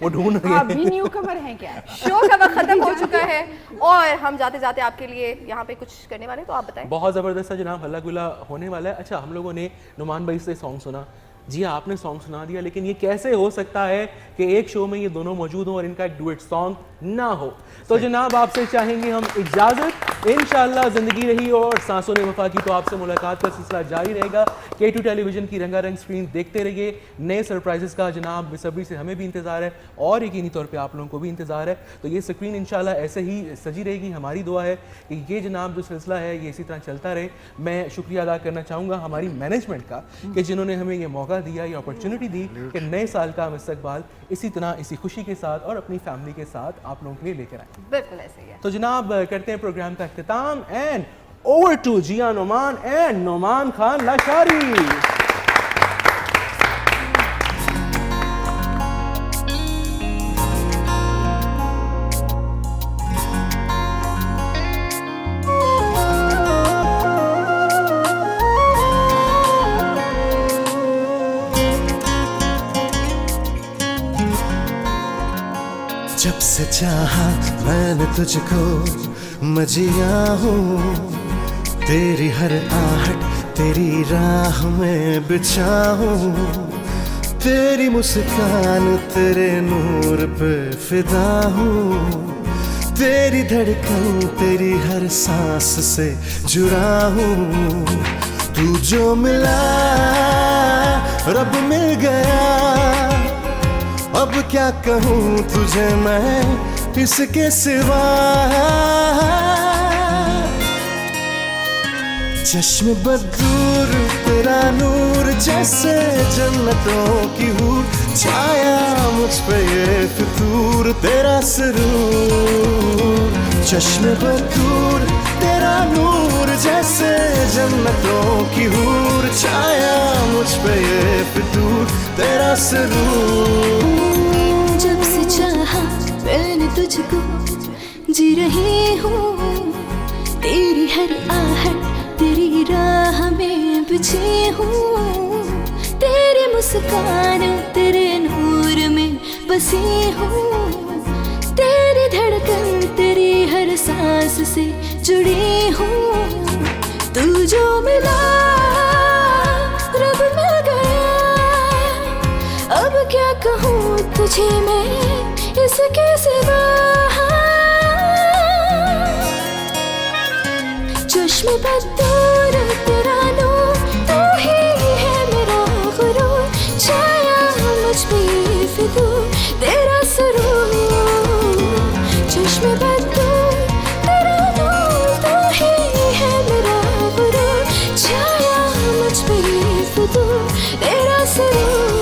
वो ढूंढ रहे हैं। अभी न्यू कमर हैं क्या? शो का वक्त खत्म हो चुका है और हम जाते जाते आपके लिए यहाँ पे कुछ करने वाले हैं, तो आप बताएं। बहुत ज़बरदस्त है जनाब, हल्ला गुल्ला होने वाला है। अच्छा, हम लोगों ने नुमान भाई से सॉन्ग सुना, जी आपने सॉन्ग सुना दिया, लेकिन ये कैसे हो सकता है कि एक शो में ये दोनों मौजूद हों और इनका एक डुएट सॉन्ग ना हो? तो जनाब आपसे चाहेंगे हम इजाज़त, इंशाअल्लाह ज़िंदगी रही और सांसों ने वफा की तो आपसे मुलाकात का सिलसिला जारी रहेगा। K2 टेलीविज़न की रंगारंग स्क्रीन देखते रहिए, नए सरप्राइजेस का जनाब बेसब्री से हमें भी इंतज़ार है और यकीनी तौर पे आप लोगों को भी इंतज़ार है। तो ये स्क्रीन इंशाअल्लाह ऐसे ही सजी रहेगी। हमारी दुआ है कि ये जनाब जो सिलसिला है ये इसी तरह चलता रहे। मैं शुक्रिया अदा करना चाहूँगा हमारी मैनेजमेंट का कि जिन्होंने हमें ये मौका दिया, ये अपॉर्चुनिटी दी कि नए साल का हम इस्तकबाल इसी तरह, इसी खुशी के साथ और अपनी फैमिली के साथ आप लोगों के लिए लेकर आए। बिल्कुल ऐसे ही है। तो जनाब करते हैं प्रोग्राम का इख्तिताम and over to Zia Noman and Noman Khan Lashari. जब से चाहा मैंने तुझको मैं जिया हूँ, तेरी हर आहट तेरी राह में बिछा हूँ, तेरी मुस्कान तेरे नूर पे फिदा हूँ, तेरी धड़कन तेरी हर सांस से जुड़ा हूँ। तू जो मिला रब मिल गया, अब क्या कहूँ तुझे मैं इसके सिवा। चश्म बदूर तेरा नूर जैसे जन्नतों की हूर, छाया मुझ पे ये फितूर तेरा सरूर। चश्म बदूर तेरा नूर जैसे जन्नतों की हूर, छाया मुझ पे ये फितूर तेरा सरूर। जब से चाहा मैंने तुझको जी रही हूँ, तेरी हर आहट तेरी राह में बिछी हूँ, तेरी मुस्कान तेरे नूर में बसी हूँ, तेरी धड़कन तेरी हर सांस से जुड़ी हूँ। तू जो मिला रब मिल गया, अब क्या कहूँ तुझे मैं इसके सिवा। चश्मे पर दूर तेरा नूर, तू ही है मेरा गुरूर, छाया मुझ पे फितूर तेरा सुरूर। चश्मे पर दूर तेरा नूर, तू ही है मेरा गुरूर, छाया मुझ पे फितूर तेरा सुरूर।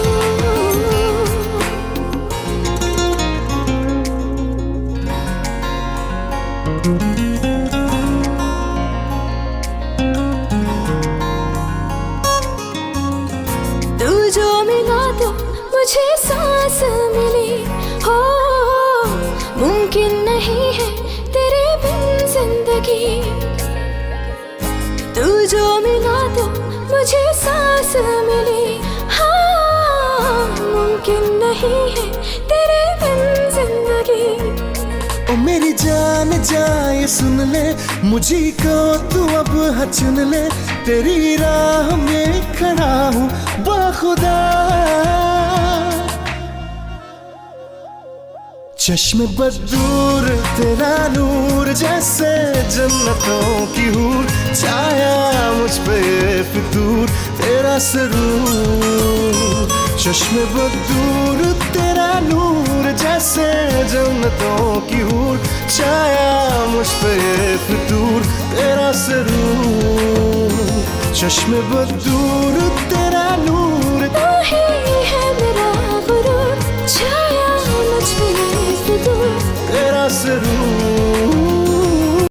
मुझे सांस मिली हो, मुमकिन नहीं है तेरे बिन जिंदगी। तू जो मिला तो मुझे सांस मिली, हाँ मुमकिन नहीं है तेरे बिन जिंदगी। ओ मेरी जान जाए सुन ले, मुझी को तू अब चुन ले, तेरी राह में खड़ा हूँ बाखुदा। चश्मे बदूर तेरा नूर जैसे जन्नतों की हूर, छाया मुझ पे फितूर तेरा सरूर। चश्मे बदूर तेरा नूर जैसे जन्नतों की हूर, छाया मुझ पे फितूर तेरा सरूर। चश्मे बदूर तेरा नूर, तू ही है मेरा गुरूर, छाया मुझ पे फितूर तेरा सरूर।